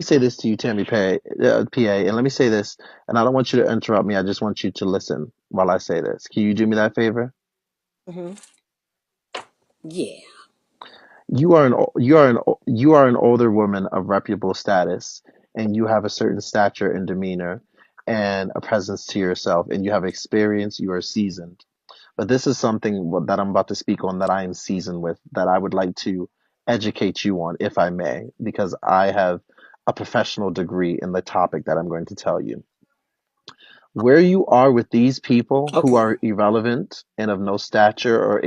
say this to you, Tammy Pay, PA, and let me say this, and I don't want you to interrupt me. I just want you to listen while I say this. Can you do me that favor? Hmm. Yeah. You are an older woman of reputable status, and you have a certain stature and demeanor, and a presence to yourself, and you have experience. You are seasoned. But this is something that I'm about to speak on that I am seasoned with, that I would like to educate you on, if I may, because I have a professional degree in the topic that I'm going to tell you. Where you are with these people who Okay. are irrelevant and of no stature or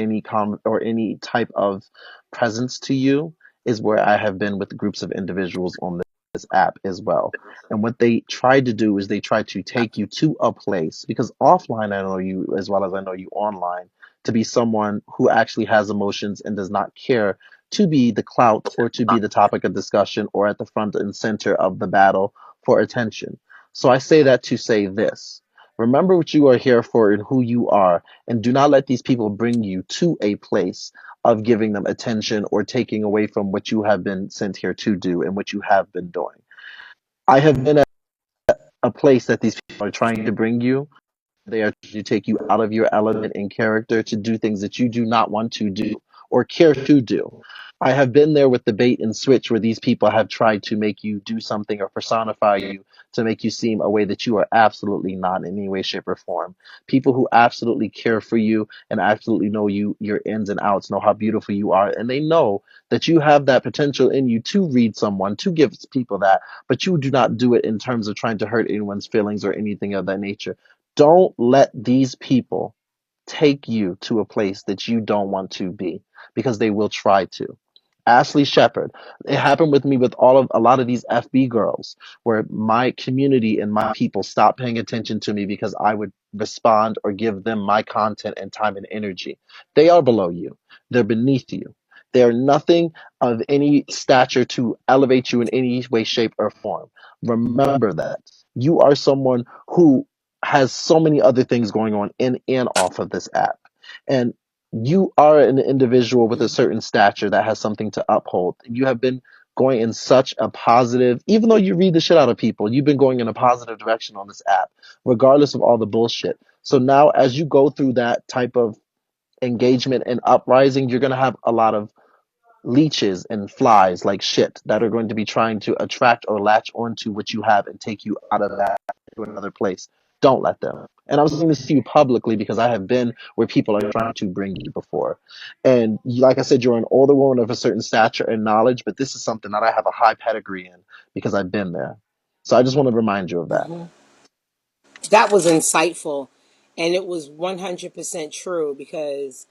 or any type of presence to you is where I have been with groups of individuals on this app as well. And what they try to do is they try to take you to a place, because offline I know you as well as I know you online, to be someone who actually has emotions and does not care to be the clout or to be the topic of discussion or at the front and center of the battle for attention. So I say that to say this. Remember what you are here for and who you are, and do not let these people bring you to a place of giving them attention or taking away from what you have been sent here to do and what you have been doing. I have been at a place that these people are trying to bring you. They are to take you out of your element and character to do things that you do not want to do or care to do. I have been there with the bait and switch where these people have tried to make you do something or personify you to make you seem a way that you are absolutely not in any way, shape, or form. People who absolutely care for you and absolutely know you, your ins and outs, know how beautiful you are, and they know that you have that potential in you to read someone, to give people that, but you do not do it in terms of trying to hurt anyone's feelings or anything of that nature. Don't let these people take you to a place that you don't want to be, because they will try to. Ashley Shepherd. It happened with me with a lot of these FB girls, where my community and my people stopped paying attention to me because I would respond or give them my content and time and energy. They are below you. They're beneath you. They are nothing of any stature to elevate you in any way, shape, or form. Remember that. You are someone who has so many other things going on in and off of this app. And you are an individual with a certain stature that has something to uphold. You have been going in such a positive, even though you read the shit out of people, you've been going in a positive direction on this app, regardless of all the bullshit. So now, as you go through that type of engagement and uprising, you're going to have a lot of leeches and flies like shit that are going to be trying to attract or latch onto what you have and take you out of that to another place. Don't let them. And I'm saying this to you publicly because I have been where people are trying to bring you before. And like I said, you're an older woman of a certain stature and knowledge, but this is something that I have a high pedigree in because I've been there. So I just want to remind you of that. Hmm. That was insightful, and it was 100% true because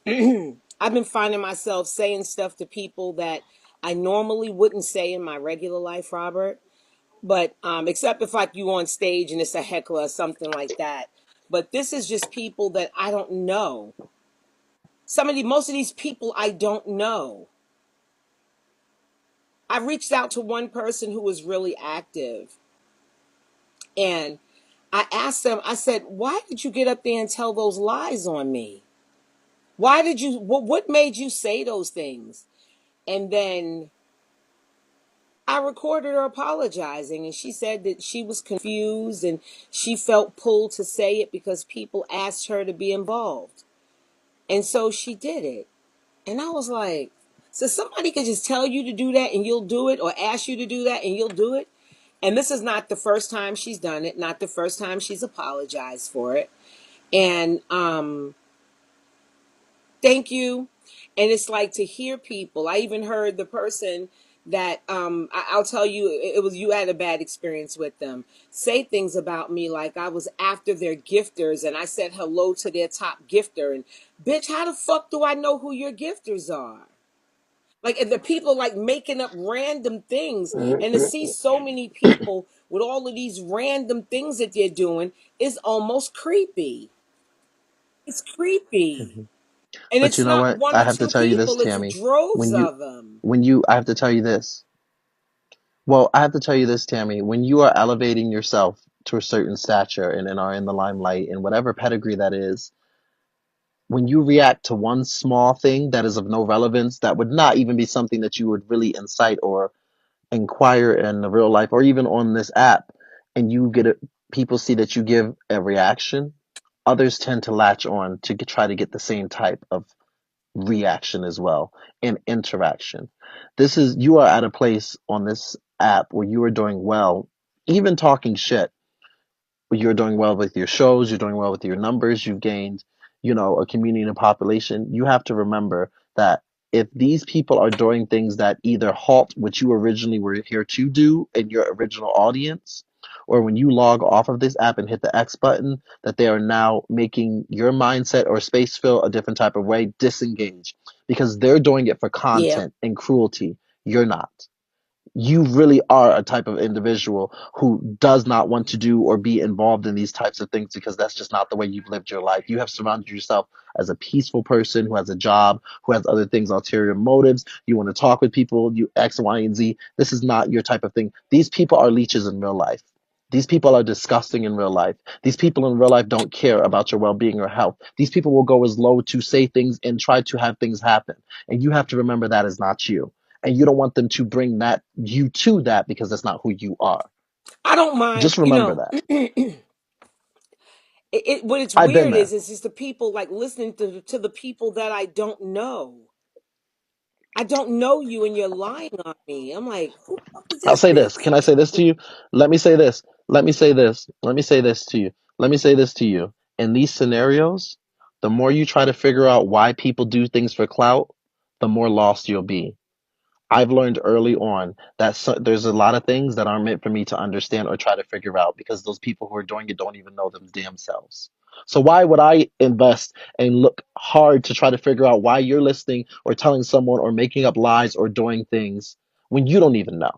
I've been finding myself saying stuff to people that I normally wouldn't say in my regular life, Robert. But except if like you on stage and it's a heckler or something like that. But this is just people that I don't know. Most of these people I don't know. I reached out to one person who was really active, and I asked them. I said, "Why did you get up there and tell those lies on me? Why did you? What made you say those things?" And then I recorded her apologizing, and she said that she was confused and she felt pulled to say it because people asked her to be involved. And so she did it. And I was like, so somebody could just tell you to do that and you'll do it, or ask you to do that and you'll do it. And this is not the first time she's done it, not the first time she's apologized for it. And thank you. And it's like to hear people. I even heard the person that I'll tell you, it was, you had a bad experience with them, say things about me like I was after their gifters and I said hello to their top gifter. And bitch, how the fuck do I know who your gifters are? Like, and the people like making up random things, and to see so many people with all of these random things that they're doing is almost creepy. It's creepy. Mhm. And But it's you know not what? one I or have to two tell you this, people, it's Tammy. droves When you, of them. I have to tell you this. Well, I have to tell you this, Tammy. When you are elevating yourself to a certain stature and are in the limelight and whatever pedigree that is, when you react to one small thing that is of no relevance, that would not even be something that you would really incite or inquire in the real life or even on this app, and you get it, people see that you give a reaction, others tend to latch on to try to get the same type of reaction as well and interaction. This is, you are at a place on this app where you are doing well, even talking shit. You're doing well with your shows, you're doing well with your numbers, you've gained, a community and a population. You have to remember that if these people are doing things that either halt what you originally were here to do in your original audience, or when you log off of this app and hit the X button, that they are now making your mindset or space feel a different type of way, disengage because they're doing it for Yeah. content and cruelty. You're not. You really are a type of individual who does not want to do or be involved in these types of things because that's just not the way you've lived your life. You have surrounded yourself as a peaceful person who has a job, who has other things, ulterior motives. You want to talk with people, you X, Y, and Z. This is not your type of thing. These people are leeches in real life. These people are disgusting in real life. These people in real life don't care about your well being or health. These people will go as low to say things and try to have things happen. And you have to remember that is not you, and you don't want them to bring that you to that because that's not who you are. I don't mind, Just remember that. what it's I've been weird there. is just the people like listening to the people that I don't know. I don't know you and you're lying on me. I'm like, who the fuck is I'll this say this. bitch? Can I say this to you? Let me say this. Let me say this. Let me say this to you. Let me say this to you. In these scenarios, the more you try to figure out why people do things for clout, the more lost you'll be. I've learned early on that there's a lot of things that aren't meant for me to understand or try to figure out because those people who are doing it don't even know them damn selves. So why would I invest and look hard to try to figure out why you're listening or telling someone or making up lies or doing things when you don't even know?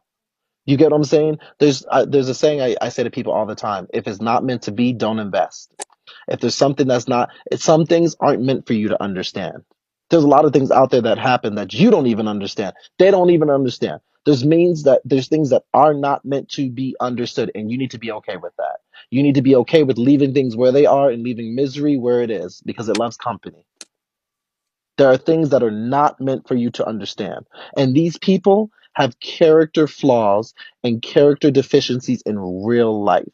You get what I'm saying? There's a saying I say to people all the time: if it's not meant to be, don't invest. If there's something that's not, some things aren't meant for you to understand. There's a lot of things out there that happen that you don't even understand. They don't even understand. There's things that are not meant to be understood, and you need to be okay with that. You need to be okay with leaving things where they are and leaving misery where it is because it loves company. There are things that are not meant for you to understand. And these people have character flaws and character deficiencies in real life.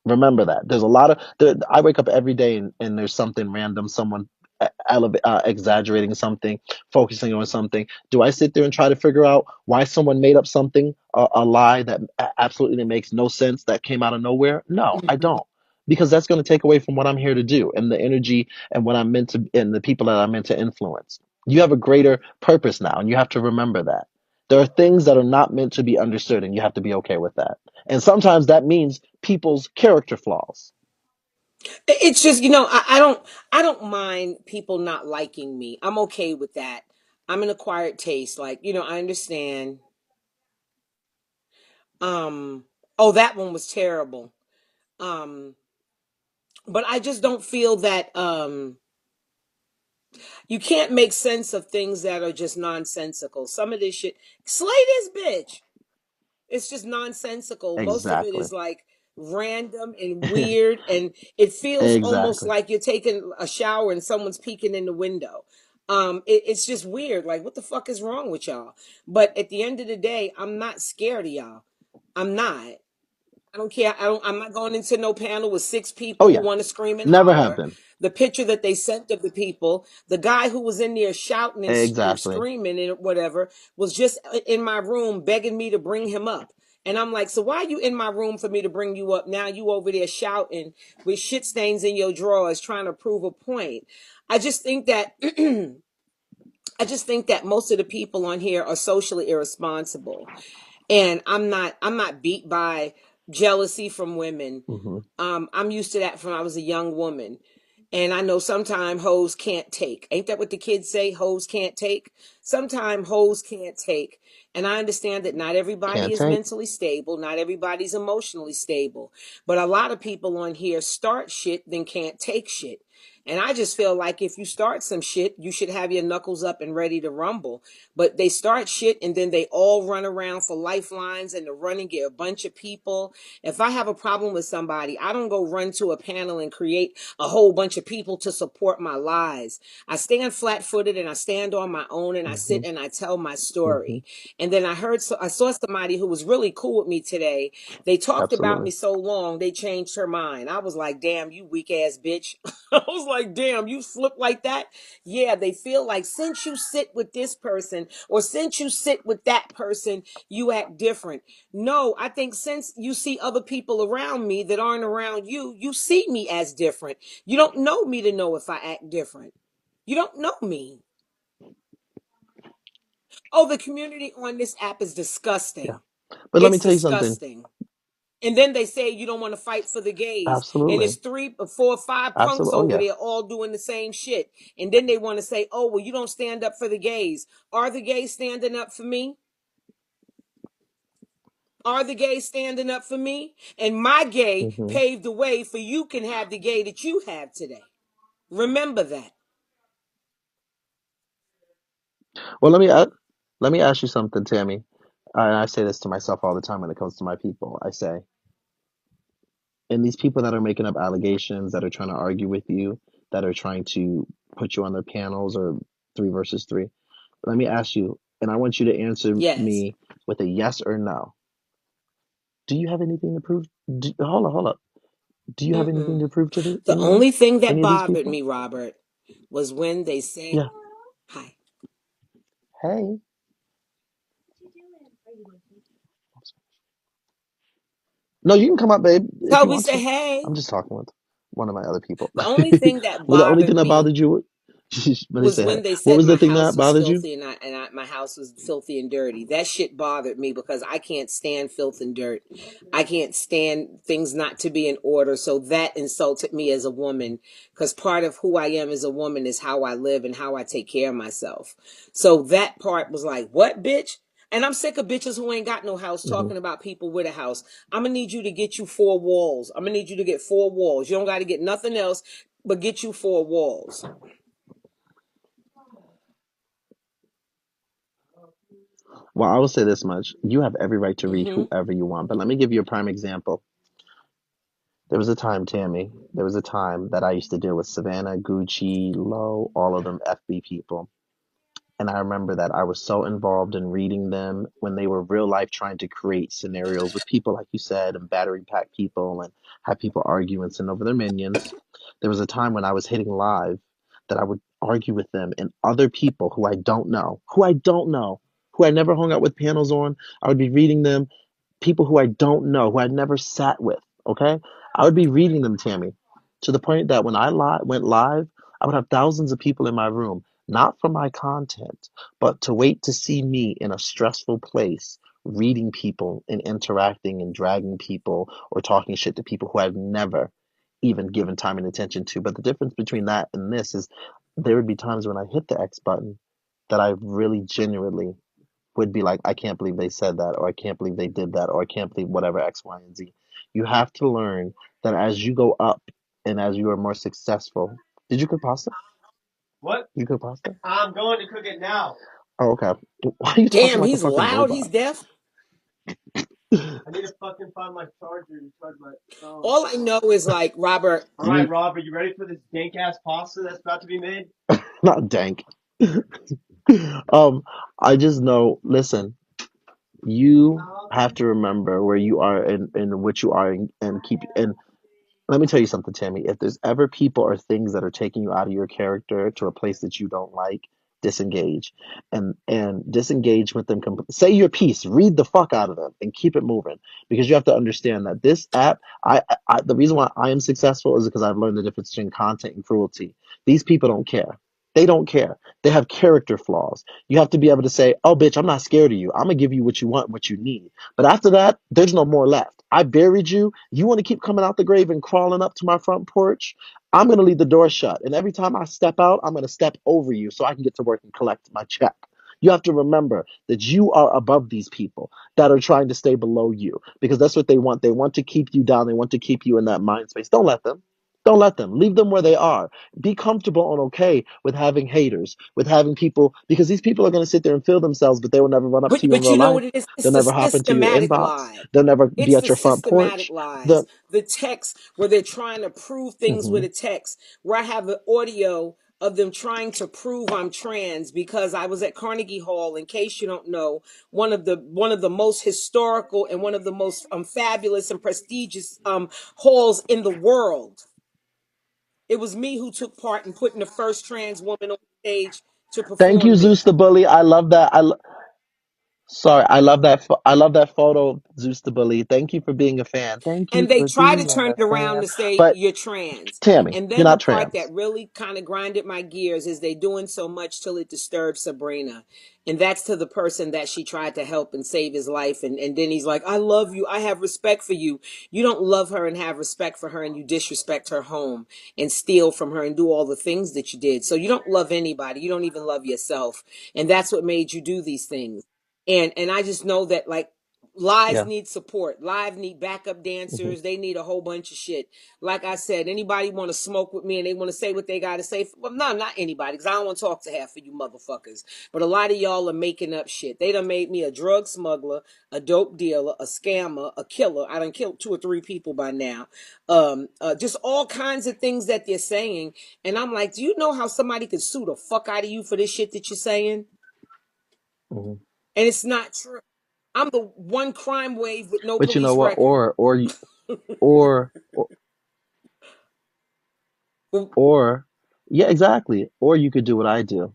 Remember that. There's a lot of I wake up every day and there's something random, someone exaggerating something, focusing on something. Do I sit there and try to figure out why someone made up something, a lie that absolutely makes no sense that came out of nowhere? No, I don't. Because that's going to take away from what I'm here to do and the energy and what I'm meant to and the people that I'm meant to influence. You have a greater purpose now, and you have to remember that. There are things that are not meant to be understood, and you have to be okay with that. And sometimes that means people's character flaws. It's just, I don't mind people not liking me. I'm okay with that. I'm an acquired taste. Like, I understand. Um, oh, that one was terrible. Um, but I just don't feel that you can't make sense of things that are just nonsensical. Some of this shit, slay this bitch. It's just nonsensical. Most of it Exactly. is like random and weird, and it feels almost Exactly. like you're taking a shower and someone's peeking in the window. It's just weird. Like, what the fuck is wrong with y'all? But at the end of the day, I'm not scared of y'all. I'm not. I don't care. I'm not going into no panel with six Oh people who yeah. want to scream and Never have holler. been. The picture that they sent of the people, the guy who was in there shouting and Exactly. screaming and whatever, was just in my room begging me to bring him up. And I'm like, so why are you in my room for me to bring you up? Now you over there shouting with shit stains in your drawers trying to prove a point. I just think that most of the people on here are socially irresponsible, and I'm not beat by jealousy from women. Hmm. I'm used to that from I was a young woman. And I know sometimes hoes can't take. Ain't that what the kids say? Hoes can't take. Sometimes hoes can't take. And I understand that not everybody Can't is take. mentally stable. Not everybody's emotionally stable. But a lot of people on here start shit, then can't take shit. And I just feel like if you start some shit, you should have your knuckles up and ready to rumble. But they start shit and then they all run around for lifelines and the running get a bunch of people. If I have a problem with somebody, I don't go run to a panel and create a whole bunch of people to support my lies. I stand flat footed and I stand on my own and I Hmm. sit and I tell my Hmm. story. And then I saw somebody who was really cool with me today. They talked about Absolutely. me so long, they changed her mind. I was like, damn, you weak ass bitch. I was like, damn, you flip like that? Yeah, they feel like since you sit with this person or since you sit with that person, you act different. No, I think since you see other people around me that aren't around you, you see me as different. You don't know me to know if I act different. You don't know me. Oh, the community on this app is Yeah. disgusting. But let me It's tell you something. disgusting. And then they say you don't want to fight for the gays. And Absolutely. it's 3 or 4 or 5 punks Absolutely. Oh, over yeah. there all doing the same shit. And then they want to say, oh, well, you don't stand up for the gays. Are the gays standing up for me? Are the gays standing up for me? And my gay Hmm. paved the way for you can have the gay that you have today. Remember that. Well, let me ask you something, Tammy. And I say this to myself all the time when it comes to my people. I say, and these people that are making up allegations, that are trying to argue with you, that are trying to put you on their panels or three versus three, let me ask you, and I want you to answer Yes. me with a yes or no. Do you have anything to prove? Hold up, hold up. Do you have anything Mm-mm. to prove to The anyone? only thing that Any of these bothered people? me, Robert, was when they said, Yeah. hi. Hey. No, you can come up, babe, if you Toby want said, to. hey. I'm just talking with one of my other people. The only thing that Well, the only thing bothered that me bothered you when they was say, hey, when they what said was the my thing house that was bothered you? filthy my house was filthy and dirty. That shit bothered me because I can't stand filth and dirt. I can't stand things not to be in order. So that insulted me as a woman because part of who I am as a woman is how I live and how I take care of myself. So that part was like, what, bitch? And I'm sick of bitches who ain't got no house Hmm. talking about people with a house. I'm gonna need you to get you 4 walls. I'm gonna need you to get 4 walls. You don't got to get nothing else, but get you 4 walls. Well, I will say this much. You have every right to read Mm-hmm. whoever you want, but let me give you a prime example. There was a time, Tammy, there was a time that I used to deal with Savannah, Gucci, Low, all of them FB people. And I remember that I was so involved in reading them when they were real life trying to create scenarios with people, like you said, and battery pack people and have people argue and send over their minions. There was a time when I was hitting live that I would argue with them and other people who I never hung out with panels on. I would be reading them, people who I don't know, who I'd never sat with. Okay. I would be reading them, Tammy, to the point that when went live, I would have thousands of people in my room not for my content, but to wait to see me in a stressful place, reading people and interacting and dragging people or talking shit to people who I've never even given time and attention to. But the difference between that and this is there would be times when I hit the X button that I really genuinely would be like, I can't believe they said that, or I can't believe they did that, or I can't believe whatever X, Y, and Z. You have to learn that as you go up and as you are more successful. Did you cook pasta? What? Did you cook pasta? I'm going to cook it now. Oh, okay. Why are you talking Damn, like a he's fucking loud. He's robot? deaf. I need to fucking find my charger to charge my phone. All I know is like Robert. All right, You Rob, are you ready for this dank ass pasta that's about to be made? not dank. um, I just know. Listen, you have to remember where you are and what you are and keep and let me tell you something, Tammy. If there's ever people or things that are taking you out of your character to a place that you don't like, disengage and disengage with them. Say your piece, read the fuck out of them, and keep it moving. Because you have to understand that this app, the reason why I am successful is because I've learned the difference between content and cruelty. These people don't care. They don't care. They have character flaws. You have to be able to say, "Oh, bitch, I'm not scared of you. I'm gonna give you what you want, and what you need." But after that, there's no more left. I buried you. You want to keep coming out the grave and crawling up to my front porch? I'm going to leave the door shut. And every time I step out, I'm going to step over you so I can get to work and collect my check. You have to remember that you are above these people that are trying to stay below you because that's what they want. They want to keep you down. They want to keep you in that mind space. Don't let them. Don't let them. Leave them where they are. Be comfortable and okay with having haters, with having people, because these people are going to sit there and feel themselves, but they will never run up to you in But real you know life. what it is? It's They'll the never hop into your systematic inbox. lie. They'll never be It's at the your front systematic porch. lies. The The text where they're trying to prove things with Mhm. a text. Where I have an audio of them trying to prove I'm trans because I was at Carnegie Hall. In case you don't know, one of the most historical and one of the most fabulous and prestigious halls in the world. It was me who took part in putting the first trans woman on stage to Thank you, perform Zeus there. the Bully. I love that. Sorry, I love that. I love that photo, Zeus the Bully. Thank you for being a fan. Thank you And they for try to being turn a it around fan. to say But you're trans. Tammy, And you're then the not part that trans. really kind of grinded my gears is they doing so much till it disturbs Sabrina. And that's to the person that she tried to help and save his life. And then he's like, I love you. I have respect for you. You don't love her and have respect for her, and you disrespect her home and steal from her and do all the things that you did. So you don't love anybody. You don't even love yourself. And that's what made you do these things. And I just know that, like, Lives Yeah. need support. Live need backup Hmm. dancers. They need a whole bunch of shit. Like I said, anybody want to smoke with me and they want to say what they got to say? Well, no, not anybody, because I don't want to talk to half of you motherfuckers. But a lot of y'all are making up shit. They done made me a drug smuggler, a dope dealer, a scammer, a killer. I done killed 2 or 3 people by now. Just all kinds of things that they're saying. And I'm like, do you know how somebody could sue the fuck out of you for this shit that you're saying? Hmm. And it's not true. I'm the one crime wave with no But you know police what? record. Or, Well, or, yeah, exactly. Or you could do what I do,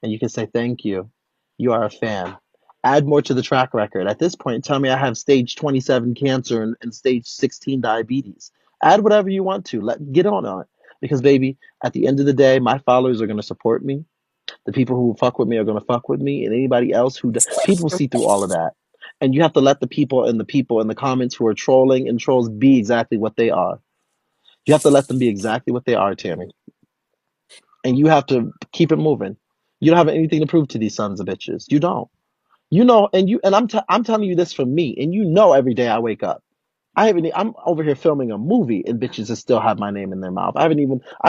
and you can say thank you. You are a fan. Add more to the track record. At this point, tell me I have stage 27 cancer and stage 16 diabetes. Add whatever you want to. Get on it. Because baby, at the end of the day, my followers are going to support me. The people who fuck with me are going to fuck with me, and anybody else people see through all of that. And you have to let the people in the comments who are trolling and trolls be exactly what they are. You have to let them be exactly what they are, Tammy. And you have to keep it moving. You don't have anything to prove to these sons of bitches. You don't. You know, and I'm telling you this from me, and you know every day I wake up. I'm over here filming a movie and bitches that still have my name in their mouth. I've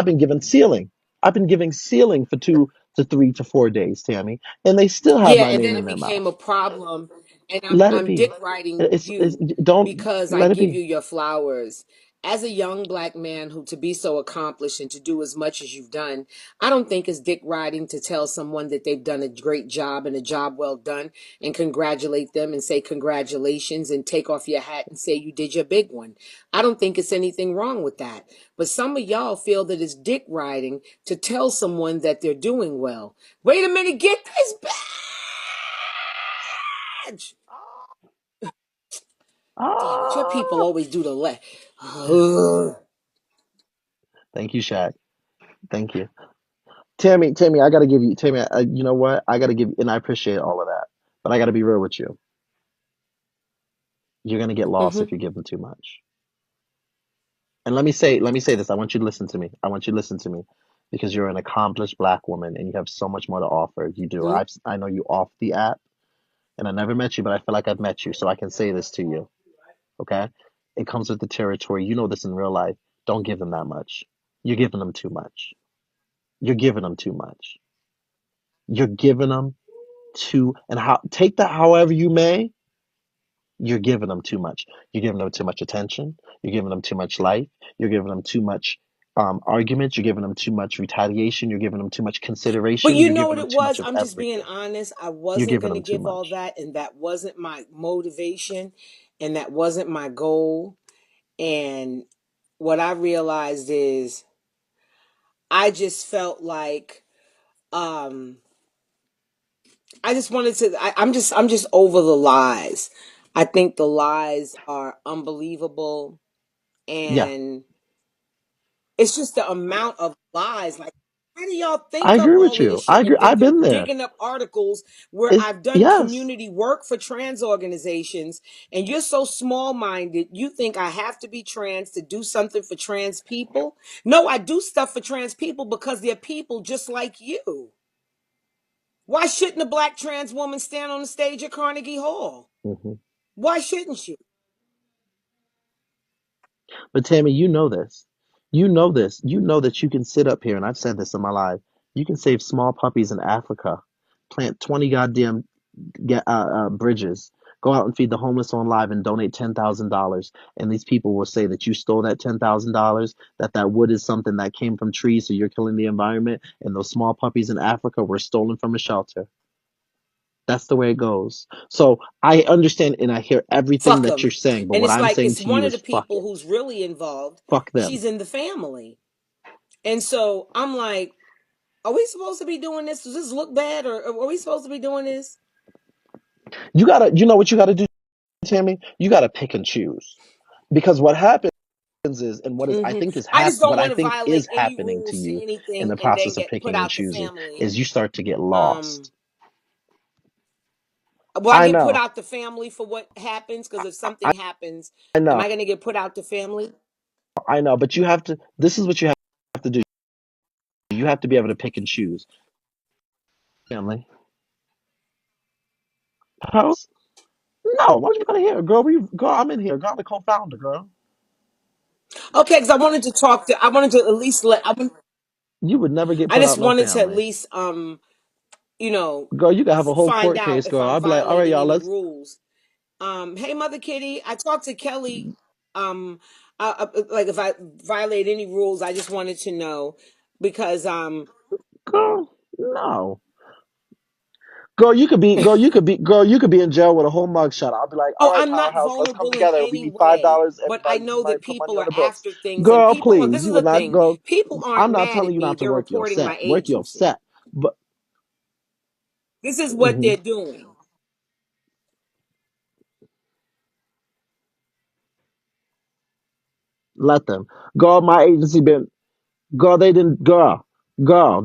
been given sealing. I've been giving sealing for 2 to 3 to 4 days, Tammy, and they still have yeah, my and name then in it their mouth. became a problem. And I'm Let it I'm dick be. riding It's you don't because I let it give be. you your flowers. As a young black man who to be so accomplished and to do as much as you've done, I don't think it's dick riding to tell someone that they've done a great job and a job well done and congratulate them and say congratulations and take off your hat and say you did your big one. I don't think it's anything wrong with that. But some of y'all feel that it's dick riding to tell someone that they're doing well. Wait a minute, get this badge. Damn it, your people Ah, always do the left. thank you, Shaq. Thank you, Tammy. I gotta give you, Tammy. You know what? I gotta give, and I appreciate all of that, but I gotta be real with you. You're gonna get lost if Mm-hmm. you give them too much. And let me say this. I want you to listen to me. I want you to listen to me because you're an accomplished black woman and you have so much more to offer. You do. Mm-hmm. I know you off the app and I never met you, but I feel like I've met you, so I can say this to you. Okay? It comes with the territory. You know this in real life. Don't give them that much. You're giving them too much. You're giving them too much. You're giving them and how take that however you may. You're giving them too much. You're giving them too much attention. You're giving them too much life. You're giving them too much arguments. You're giving them too much retaliation. You're giving them too much But consideration. you You're know giving what them it too much was? of I'm just being everything. honest. I You're wasn't giving going to them too give all much. that, and that wasn't my motivation, and that wasn't my goal. And what I realized is I just felt like um I just wanted to I'm just over the lies. I think the lies are unbelievable, Yeah, and it's just the amount of lies. Like, how do y'all I think up agree all with of this you. shit? I agree. And then I've they're been there. digging up articles where It's I've done yes. community work for trans organizations. And you're so small minded. You think I have to be trans to do something for trans people? No, I do stuff for trans people because they're people just like you. Why shouldn't a black trans woman stand on the stage at Carnegie Hall? Hmm. Why shouldn't you? But Tammy, you know this. You know this. You know that you can sit up here, and I've said this in my life. You can save small puppies in Africa, plant 20 goddamn bridges, go out and feed the homeless on live, and donate $10,000. And these people will say that you stole that $10,000, that that wood is something that came from trees, so you're killing the environment, and those small puppies in Africa were stolen from a shelter. That's the way it goes. So I understand and I hear everything Fuck that you're them. saying, but And what it's I'm like, saying it's to one you of the is fuck people it. who's really involved. Fuck them. She's in the family. And so I'm like, are we supposed to be doing this? Does this look bad? Or are we supposed to be doing this? You know what you gotta do, Tammy? You gotta pick and choose. Because what happens is, and Hmm. what don't I want to think violate is any happening to rules to you in anything the and then process of get put picking and out the choosing family. is you start to get Um, lost. will I I get put know, out the family for what happens? Because if I, something happens, I am know, I going to get put out the family? I know, but you have to, this is what you have to do. You have to be able to pick and choose. Family. House? No, why you gotta hear, girl? Girl, I'm in here. Girl, I'm the co-founder, girl. Okay, because I wanted to talk to. I wanted to at least You would never get I put just out no wanted to at family. least you know Girl, you could have a whole find court out case, if girl. I'm I'd be like, all right, violating y'all, any let's rules. Hey, Mother Kitty, I talked to Kelly. Um, like if I violate any rules, I just wanted to know because girl, no. Girl, you could be in jail with a whole mug shot. I'll be like, all oh, right, I'm not powerhouse, let's come vulnerable in together. We any need five way, dollars. but I know Everybody that put money people on are the books. after things and Girl, people. please, This you is the would not thing: go. people I'm aren't not mad telling at you me; not to they're work your reporting set. my Work your agency. set. But This is what mhm, they're doing. let them. Girl, my agency been girl, they didn't girl,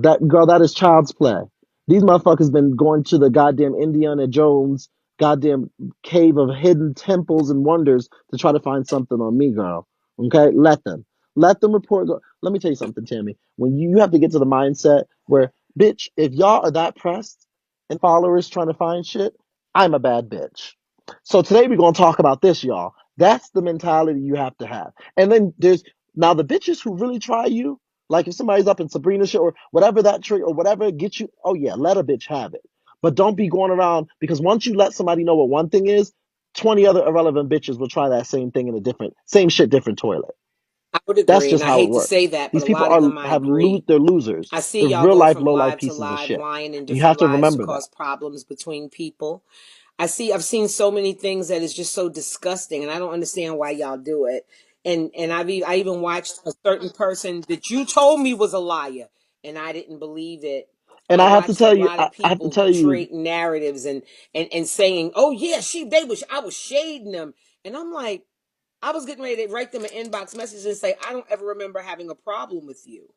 that is child's play. These motherfuckers been going to the goddamn Indiana Jones goddamn cave of hidden temples and wonders to try to find something on me, girl. Okay? Let them. Let them report. Let me tell you something, Tammy. When you have to get to the mindset where, bitch, if y'all are that pressed and followers trying to find shit, I'm a bad bitch. So today we're gonna talk about this, y'all. That's the mentality you have to have. And then there's now the bitches who really try you, like if somebody's up in Sabrina shit or whatever that trick or whatever gets you, oh yeah, let a bitch have it. But don't be going around because once you let somebody know what one thing is, 20 other irrelevant bitches will try that same thing in a different, same shit, different toilet. I would That's agree, and just I how it hate to works. say that, but These a people lot of are them I agree. they're losers. I see They're y'all real go life, from low life live to pieces of live, shit. lying in You different have to lives to remember that. cause problems between people. I've seen so many things that is just so disgusting, and I don't understand why y'all do it. And I even watched a certain person that you told me was a liar, and I didn't believe it. And I I have to watched a tell you, lot of I have to people tell you, create narratives and saying, "Oh yeah, I was shading them," and I'm like, I was getting ready to write them an inbox message and say, "I don't ever remember having a problem with you."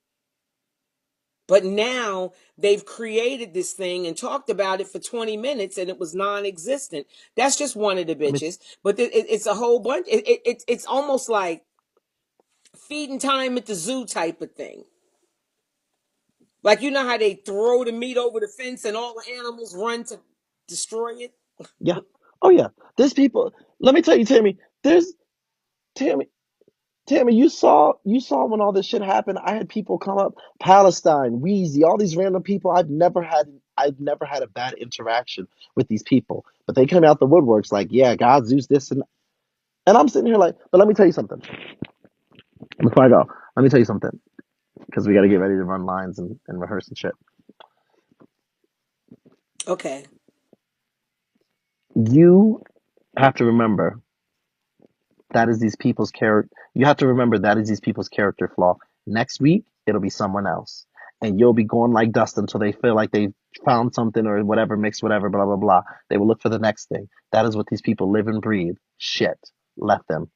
But now they've created this thing and talked about it for 20 minutes and it was non existent. That's just one of the let me, bitches. But it's a whole bunch. It's almost like feeding time at the zoo type of thing. Like, you know how they throw the meat over the fence and all the animals run to destroy it? yeah. Oh yeah. There's people, let me tell you, Tammy, there's, Tammy, Tammy, you saw when all this shit happened. I had people come up, Palestine, Wheezy, all these random people. I've never had a bad interaction with these people. But they come out the woodworks like, yeah, God, Zeus, this and I'm sitting here like, but let me tell you something. Before I go, let me tell you something. Because we gotta get ready to run lines and rehearse and shit. Okay. You have to remember that is these people's character. You have to remember that is these people's character flaw. Next week, it'll be someone else. And you'll be going like dust until they feel like they've found something or whatever, mixed whatever, blah, blah, blah. They will look for the next thing. That is what these people live and breathe. Shit. Let them.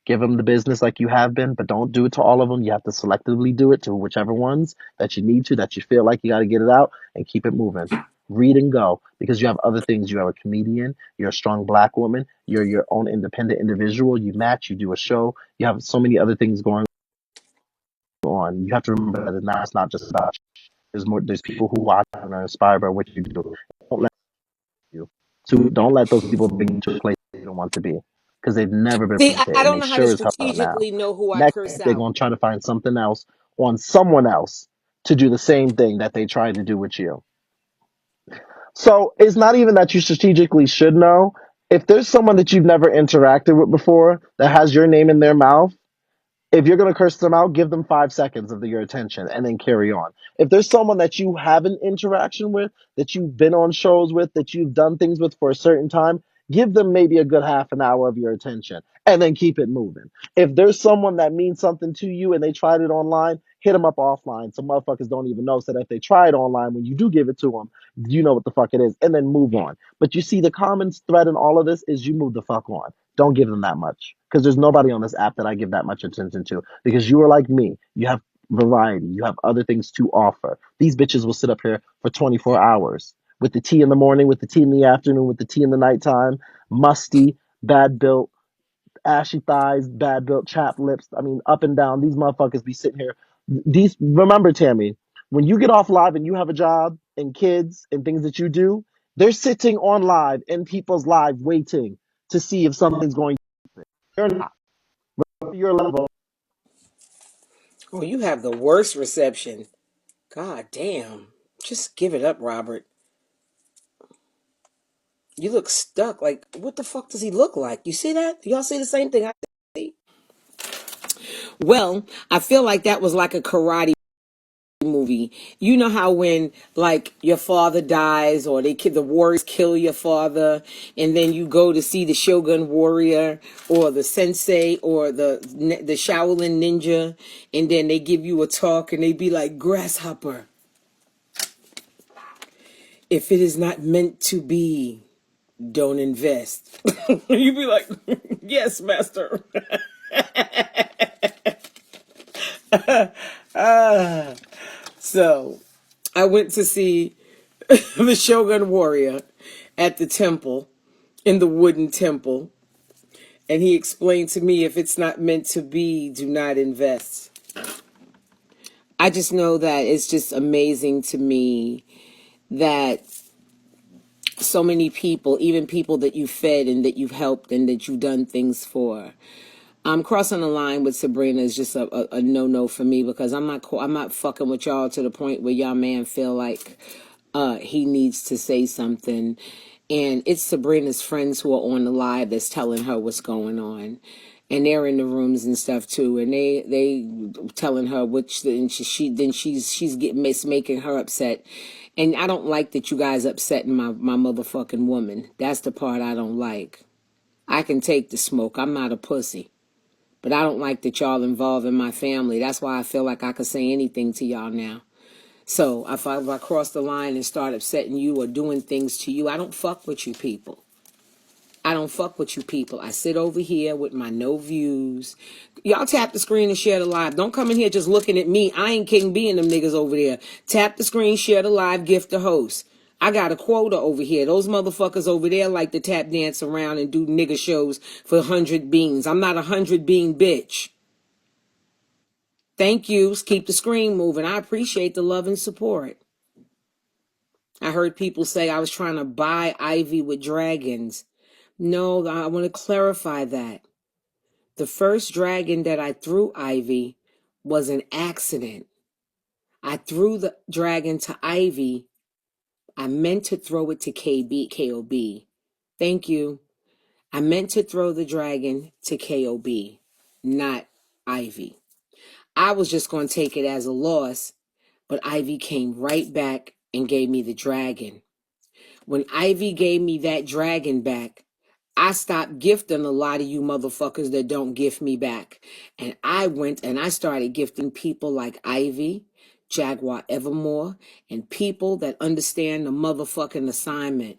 Give them the business like you have been, but don't do it to all of them. You have to selectively do it to whichever ones that you need to, that you feel like you got to get it out and keep it moving. Read and go because you have other things. You are a comedian. You're a strong black woman. You're your own independent individual. You match. You do a show. You have so many other things going on. You have to remember that now it's not just about you. There's more. There's people who watch and are inspired by what you do. Don't let you. So don't let those people bring you to a place you don't want to be. because they've never been See, fit, I and don't they know how to sure as hell now. strategically know who I Next, curse they're out. gonna try to find something else on someone else to do the same thing that they tried to do with you. So it's not even that you strategically should know. If there's someone that you've never interacted with before that has your name in their mouth, if you're going to curse them out, give them 5 seconds of your attention and then carry on. If there's someone that you have an interaction with, that you've been on shows with, that you've done things with for a certain time, give them maybe a good half an hour of your attention and then keep it moving. If there's someone that means something to you and they tried it online, hit them up offline. Some motherfuckers don't even know. So that if they try it online, when you do give it to them, you know what the fuck it is, and then move on. But you see, the common thread in all of this is you move the fuck on. Don't give them that much, because there's nobody on this app that I give that much attention to, because you are like me. You have variety. You have other things to offer. These bitches will sit up here for 24 hours with the tea in the morning, with the tea in the afternoon, with the tea in the nighttime, musty, bad built, ashy thighs, bad built, chapped lips. I mean, up and down. These motherfuckers be sitting here. These Remember, Tammy, when you get off live and you have a job and kids and things that you do, they're sitting on live in people's live waiting to see if something's going. You're not. Your level. Oh, you have the worst reception. God damn. Just give it up, Robert. You look stuck. Like, what the fuck does he look like? You see that? Y'all see the same thing I see? Well, I feel like that was like a karate movie. You know how when like your father dies or the warriors kill your father, and then you go to see the Shogun warrior or the sensei or the Shaolin ninja, and then they give you a talk and they be like, grasshopper, if it is not meant to be, don't invest. You be like, yes, master. So I went to see the Shogun warrior at the temple, in the wooden temple, and he explained to me, if it's not meant to be, do not invest. I just know that it's just amazing to me that so many people, even people that you fed and that you've helped and that you've done things for, crossing the line with Sabrina is just a no for me, because I'm not fucking with y'all to the point where y'all man feel like he needs to say something. And it's Sabrina's friends who are on the live that's telling her what's going on, and they're in the rooms and stuff too, and they telling her which, and she's getting, it's making her upset. And I don't like that you guys upsetting my motherfucking woman. That's the part I don't like. I can take the smoke. I'm not a pussy. But I don't like that y'all involved in my family. That's why I feel like I could say anything to y'all now. So if I cross the line and start upsetting you or doing things to you, I don't fuck with you people. I don't fuck with you people. I sit over here with my no views. Y'all tap the screen and share the live. Don't come in here just looking at me. I ain't King B and them niggas over there. Tap the screen, share the live, gift the host. I got a quota over here. Those motherfuckers over there like to tap dance around and do nigga shows for 100 beans. I'm not a 100 bean bitch. Thank you. Keep the screen moving. I appreciate the love and support. I heard people say I was trying to buy Ivy with dragons. No, I want to clarify that. The first dragon that I threw Ivy was an accident. I threw the dragon to Ivy. I meant to throw it to KOB. Thank you. I meant to throw the dragon to KOB, not Ivy. I was just going to take it as a loss, but Ivy came right back and gave me the dragon. When Ivy gave me that dragon back, I stopped gifting a lot of you motherfuckers that don't gift me back. And I went and I started gifting people like Ivy, Jaguar Evermore, and people that understand the motherfucking assignment.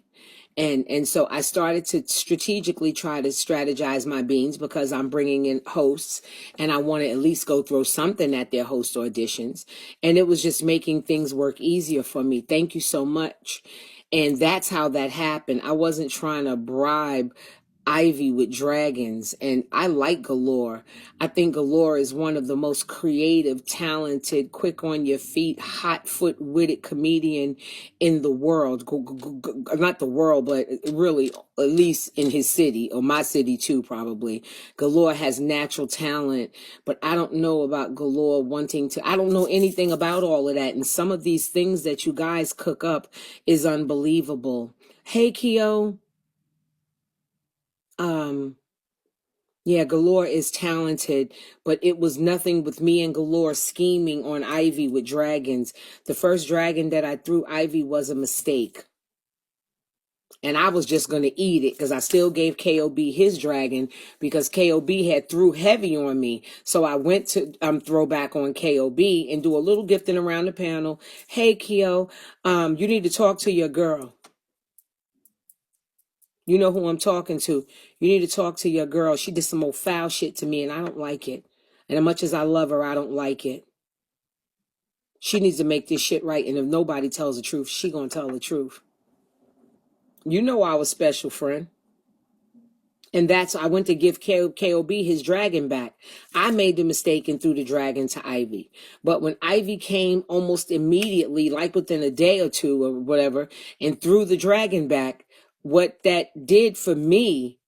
And so I started to strategically try to strategize my beans, because I'm bringing in hosts and I want to at least go throw something at their host auditions. And it was just making things work easier for me. Thank you so much. And that's how that happened. I wasn't trying to bribe Ivy with dragons, and I like Galore. I think Galore is one of the most creative, talented, quick on your feet, hot foot witted comedian in the world. Not the world, but really, at least in his city, or my city too, probably. Galore has natural talent, but I don't know about Galore wanting to, I don't know anything about all of that. And some of these things that you guys cook up is unbelievable. Hey, Keo. Yeah, Galore is talented, but it was nothing with me and Galore scheming on Ivy with dragons. The first dragon that I threw Ivy was a mistake. And I was just going to eat it because I still gave KOB his dragon because KOB had threw heavy on me. So I went to throw back on KOB and do a little gifting around the panel. Hey, Keo, you need to talk to your girl. You know who I'm talking to. You need to talk to your girl. She did some old foul shit to me, and I don't like it. And as much as I love her, I don't like it. She needs to make this shit right, and if nobody tells the truth, she gonna tell the truth. You know I was special, friend. And that's, I went to give KOB his dragon back. I made the mistake and threw the dragon to Ivy. But when Ivy came almost immediately, like within a day or two or whatever, and threw the dragon back, what that did for me,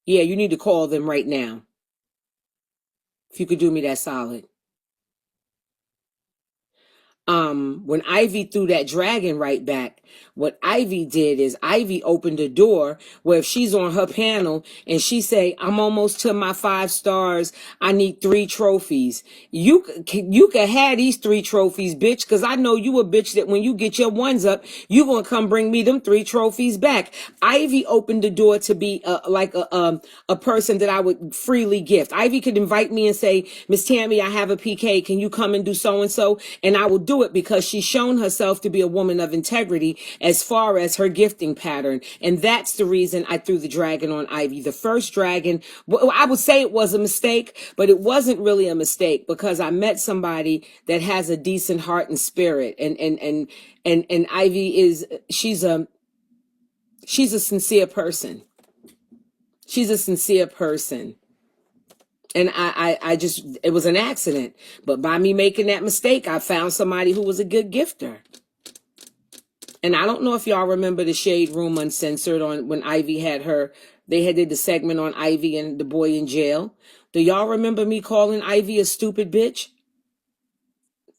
yeah, you need to call them right now. If you could do me that solid. When Ivy threw that dragon right back, what Ivy did is Ivy opened a door where if she's on her panel and she say, I'm almost to my 5 stars, I need 3 trophies. You can have these 3 trophies, bitch, because I know you a bitch that when you get your ones up, you gonna come bring me them 3 trophies back. Ivy opened the door to be like a person that I would freely gift. Ivy could invite me and say, Miss Tammy, I have a PK. Can you come and do so-and-so? And I will do it because she's shown herself to be a woman of integrity as far as her gifting pattern. And that's the reason I threw the dragon on Ivy. The first dragon, I would say it was a mistake, but it wasn't really a mistake because I met somebody that has a decent heart and spirit. And Ivy is, she's a sincere person. She's a sincere person. And I just, it was an accident. But by me making that mistake, I found somebody who was a good gifter. And I don't know if y'all remember the Shade Room Uncensored on when Ivy had her, they had did the segment on Ivy and the boy in jail. Do y'all remember me calling Ivy a stupid bitch?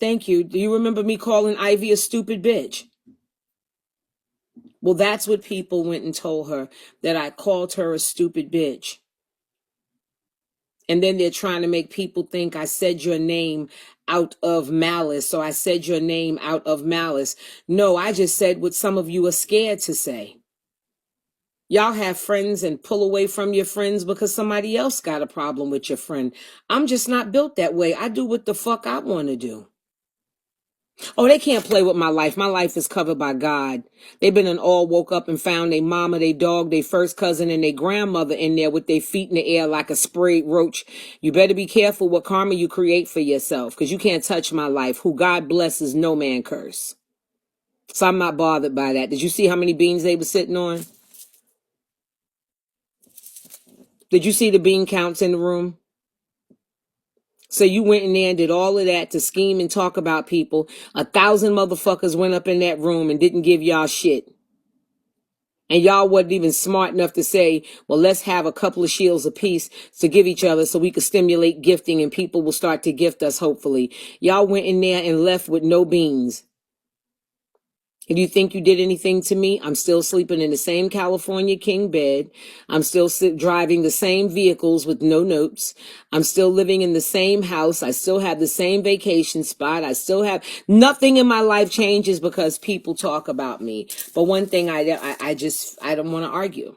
Thank you. Do you remember me calling Ivy a stupid bitch? Well, that's what people went and told her, that I called her a stupid bitch. And then they're trying to make people think I said your name out of malice. So I said your name out of malice. No, I just said what some of you are scared to say. Y'all have friends and pull away from your friends because somebody else got a problem with your friend. I'm just not built that way. I do what the fuck I want to do. Oh, they can't play with my life. My life is covered by God. They've been and all woke up and found their mama, their dog, their first cousin, and their grandmother in there with their feet in the air like a sprayed roach. You better be careful what karma you create for yourself, because you can't touch my life. Who God blesses, no man curse. So I'm not bothered by that. Did you see how many beans they were sitting on? Did you see the bean counts in the room? So you went in there and did all of that to scheme and talk about people. 1,000 motherfuckers went up in that room and didn't give y'all shit. And y'all wasn't even smart enough to say, well, let's have a couple of shields apiece to give each other so we could stimulate gifting and people will start to gift us, hopefully. Y'all went in there and left with no beans. And you think you did anything to me? I'm still sleeping in the same California king bed. I'm still driving the same vehicles with no notes. I'm still living in the same house. I still have the same vacation spot. I still have nothing in my life changes because people talk about me. But one thing I don't want to argue.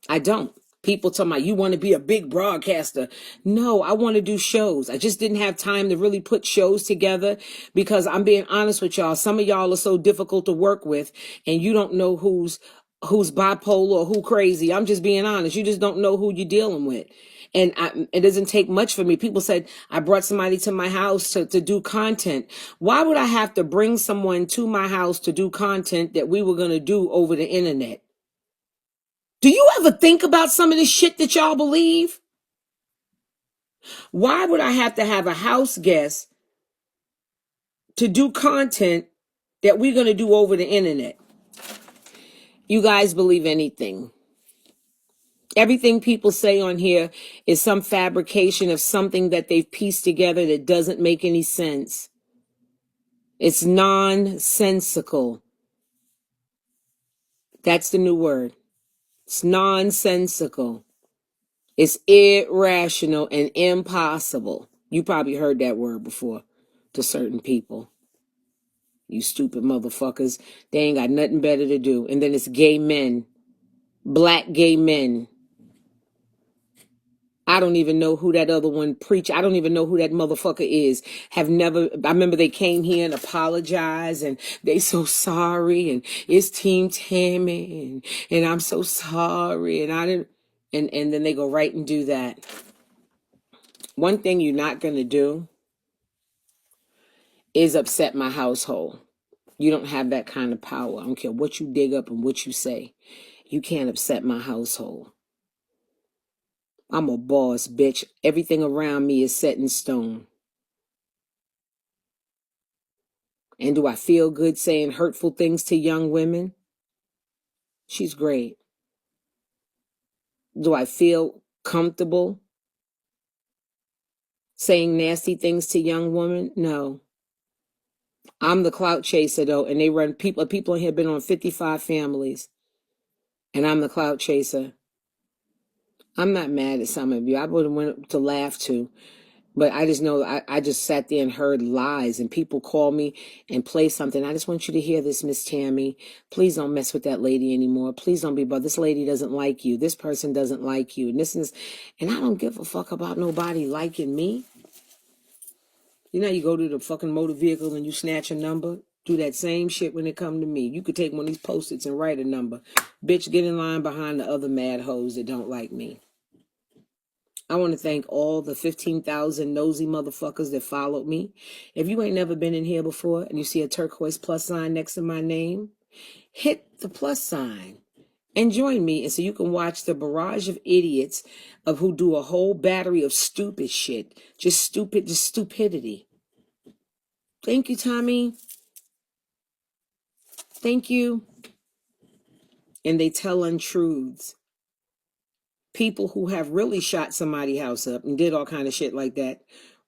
I don't. People tell me, you want to be a big broadcaster. No, I want to do shows. I just didn't have time to really put shows together because I'm being honest with y'all. Some of y'all are so difficult to work with and you don't know who's bipolar or who crazy. I'm just being honest. You just don't know who you're dealing with. And it doesn't take much for me. People said, I brought somebody to my house to do content. Why would I have to bring someone to my house to do content that we were going to do over the internet? Do you ever think about some of this shit that y'all believe? Why would I have to have a house guest to do content that we're going to do over the internet? You guys believe anything. Everything people say on here is some fabrication of something that they've pieced together that doesn't make any sense. It's nonsensical. That's the new word. It's nonsensical. It's irrational and impossible. You probably heard that word before to certain people. You stupid motherfuckers. They ain't got nothing better to do. And then it's gay men. Black gay men. I don't even know who that other one preach. I don't even know who that motherfucker is. I remember they came here and apologized and they so sorry and it's Team Tammy and I'm so sorry and I didn't and then they go right and do that. One thing you're not gonna do is upset my household. You don't have that kind of power. I don't care what you dig up and what you say. You can't upset my household. I'm a boss, bitch. Everything around me is set in stone. And do I feel good saying hurtful things to young women? She's great. Do I feel comfortable saying nasty things to young women? No. I'm the clout chaser though, and they run people in here been on 55 families. And I'm the clout chaser. I'm not mad at some of you. I would have went to laugh too. But I just know I just sat there and heard lies and people call me and play something. I just want you to hear this, Miss Tammy. Please don't mess with that lady anymore. Please don't be bothered. This lady doesn't like you. This person doesn't like you. And I don't give a fuck about nobody liking me. You know, you go to the fucking motor vehicle and you snatch a number. Do that same shit when it come to me. You could take one of these Post-its and write a number. Bitch, get in line behind the other mad hoes that don't like me. I want to thank all the 15,000 nosy motherfuckers that followed me. If you ain't never been in here before and you see a turquoise plus sign next to my name, hit the plus sign and join me. And so you can watch the barrage of idiots of who do a whole battery of stupid shit. Just stupidity. Thank you, Tommy. Thank you. And they tell untruths. People who have really shot somebody's house up and did all kind of shit like that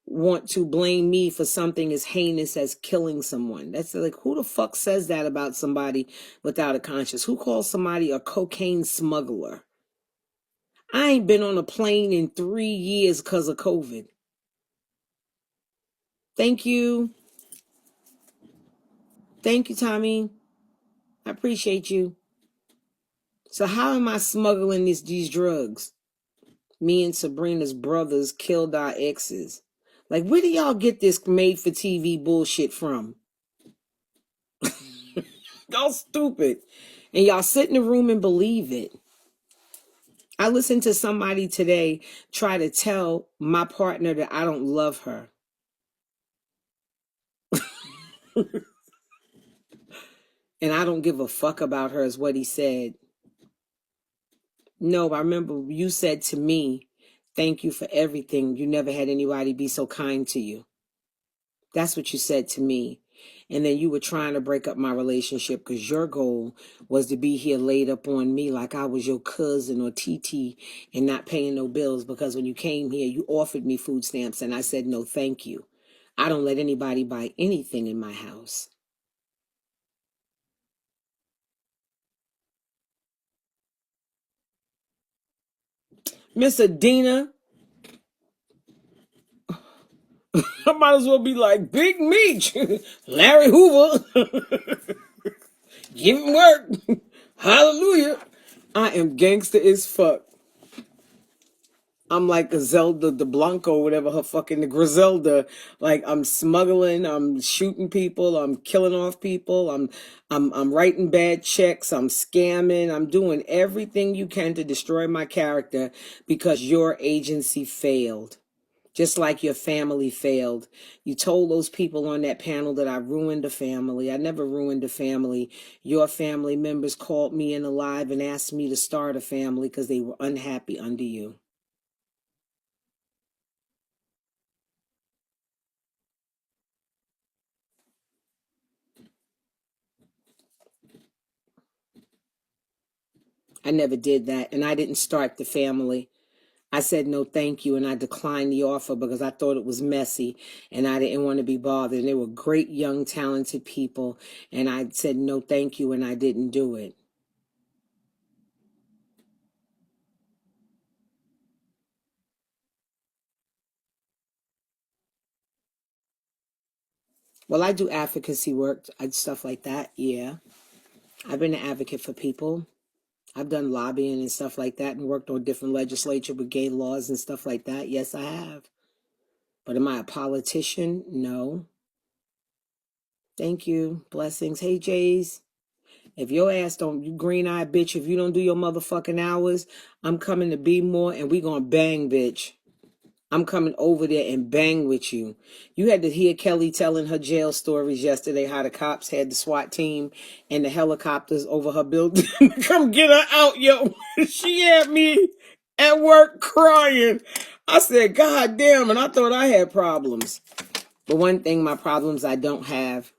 want to blame me for something as heinous as killing someone. That's like, who the fuck says that about somebody without a conscience? Who calls somebody a cocaine smuggler? I ain't been on a plane in 3 years because of COVID. Thank you. Thank you, Tommy. I appreciate you. So how am I smuggling these drugs? Me and Sabrina's brothers killed our exes. Like, where do y'all get this made-for-TV bullshit from? Y'all stupid. And y'all sit in the room and believe it. I listened to somebody today try to tell my partner that I don't love her. And I don't give a fuck about her is what he said. No, I remember you said to me, thank you for everything. You never had anybody be so kind to you. That's what you said to me. And then you were trying to break up my relationship because your goal was to be here laid up on me like I was your cousin or TT and not paying no bills, because when you came here, you offered me food stamps and I said, no, thank you. I don't let anybody buy anything in my house. Miss Adina, I might as well be like Big Meech, Larry Hoover, give him work. Hallelujah. I am gangster as fuck. I'm like a Zelda the Blanco, whatever her fucking the Griselda. Like, I'm smuggling, I'm shooting people, I'm killing off people, I'm writing bad checks, I'm scamming, I'm doing everything you can to destroy my character because your agency failed. Just like your family failed. You told those people on that panel that I ruined a family. I never ruined a family. Your family members called me in alive and asked me to start a family because they were unhappy under you. I never did that, and I didn't start the family. I said no thank you, and I declined the offer because I thought it was messy and I didn't want to be bothered. And they were great, young, talented people, and I said no thank you, and I didn't do it. Well, I do advocacy work, stuff like that, yeah. I've been an advocate for people. I've done lobbying and stuff like that and worked on different legislature with gay laws and stuff like that. Yes, I have. But am I a politician? No. Thank you. Blessings. Hey, Jays. If your ass don't, you green-eyed bitch, if you don't do your motherfucking hours, I'm coming to Be More and we gonna bang, bitch. I'm coming over there and bang with you. You had to hear Kelly telling her jail stories yesterday, how the cops had the SWAT team and the helicopters over her building. Come get her out, yo. She had me at work crying. I said, God damn, and I thought I had problems. But one thing, my problems I don't have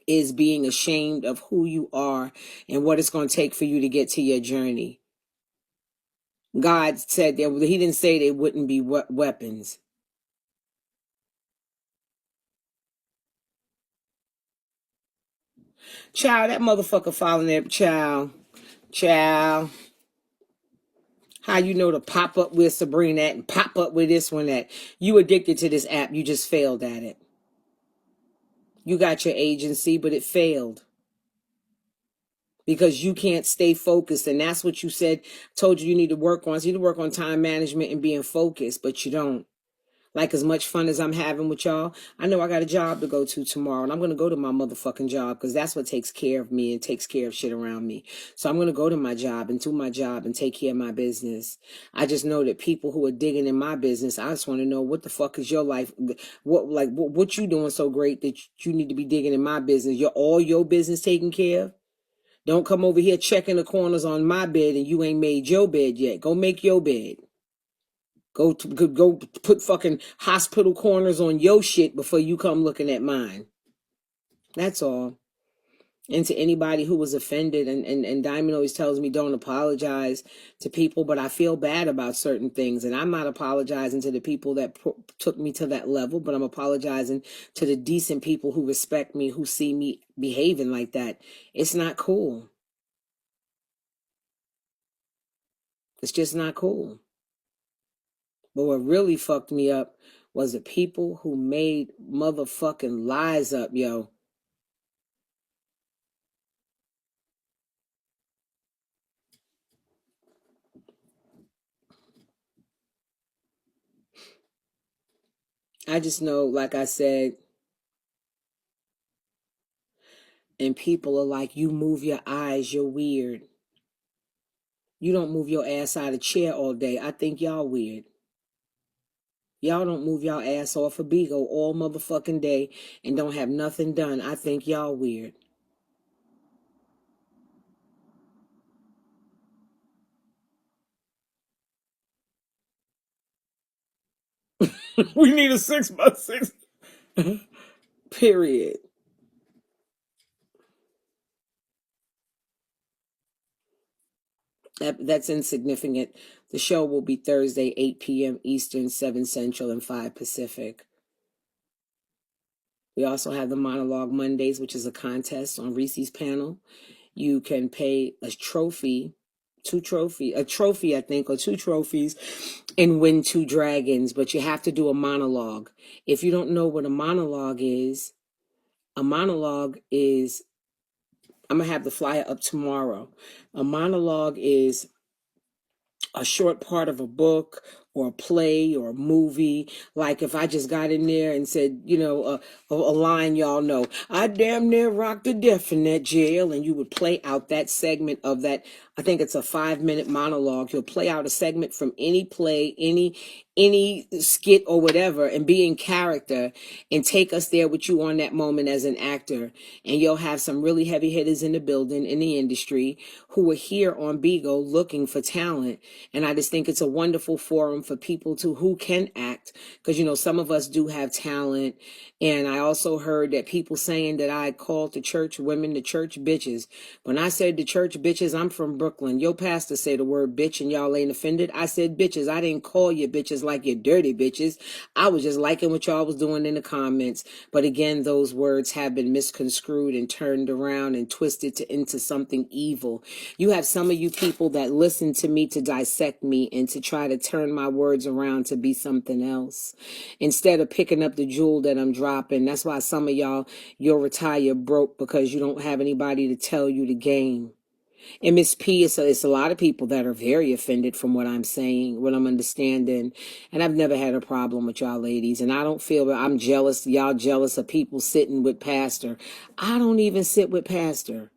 is being ashamed of who you are and what it's going to take for you to get to your journey. God said that he didn't say they wouldn't be weapons. Child, that motherfucker following that child. How you know to pop up with Sabrina and pop up with this one that you addicted to this app, you just failed at it. You got your agency, but it failed. Because you can't stay focused, and that's what you said, told you need to work on. So you need to work on time management and being focused, but you don't. Like, as much fun as I'm having with y'all, I know I got a job to go to tomorrow, and I'm going to go to my motherfucking job because that's what takes care of me and takes care of shit around me. So I'm going to go to my job and do my job and take care of my business. I just know that people who are digging in my business, I just want to know what the fuck is your life, what you doing so great that you need to be digging in my business. All your business taken care of? Don't come over here checking the corners on my bed and you ain't made your bed yet. Go make your bed. Go put fucking hospital corners on your shit before you come looking at mine. That's all. And to anybody who was offended, and Diamond always tells me don't apologize to people, but I feel bad about certain things. And I'm not apologizing to the people that took me to that level, but I'm apologizing to the decent people who respect me, who see me behaving like that. It's not cool. It's just not cool. But what really fucked me up was the people who made motherfucking lies up, yo. I just know, like I said, and people are like, you move your eyes, you're weird. You don't move your ass out of chair all day. I think y'all weird. Y'all don't move y'all ass off a bigo all motherfucking day and don't have nothing done. I think y'all weird. We need a 6x6. Period. That's insignificant. The show will be Thursday, 8 p.m. Eastern, 7 Central, and 5 Pacific. We also have the Monologue Mondays, which is a contest on Reese's panel. You can pay a trophy, I think, or 2 trophies, and win 2 dragons, but you have to do a monologue. If you don't know what a monologue is, I'm going to have the flyer up tomorrow. A monologue is a short part of a book or a play or a movie. Like if I just got in there and said, a line y'all know, I damn near rocked to death in that jail, and you would play out that segment of that. I think it's a 5-minute monologue. You'll play out a segment from any play, any skit or whatever, and be in character and take us there with you on that moment as an actor. And you'll have some really heavy hitters in the building, in the industry, who are here on Bigo looking for talent. And I just think it's a wonderful forum for people who can act, because some of us do have talent. And I also heard that people saying that I called the church women the church bitches. When I said the church bitches, I'm from Brooklyn. Your pastor said the word bitch and y'all ain't offended. I said bitches. I didn't call you bitches like you dirty bitches. I was just liking what y'all was doing in the comments. But again, those words have been misconstrued and turned around and twisted into something evil. You have some of you people that listen to me to dissect me and to try to turn my words around to be something else, instead of picking up the jewel that I'm dropping. That's why some of y'all, you'll retire broke, because you don't have anybody to tell you the game. And Miss P, it's a lot of people that are very offended from what I'm saying, what I'm understanding. And I've never had a problem with y'all ladies. And I don't feel that I'm jealous. Y'all jealous of people sitting with Pastor. I don't even sit with Pastor.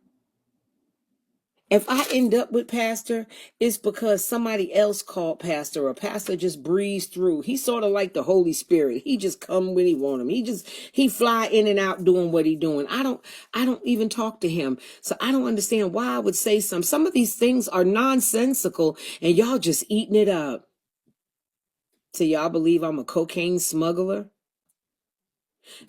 If I end up with Pastor, it's because somebody else called Pastor, or Pastor just breezed through. He's sort of like the Holy Spirit. He just come when he want him. He fly in and out doing what he doing. I don't even talk to him. So I don't understand why I would say some of these things are nonsensical and y'all just eating it up. So y'all believe I'm a cocaine smuggler?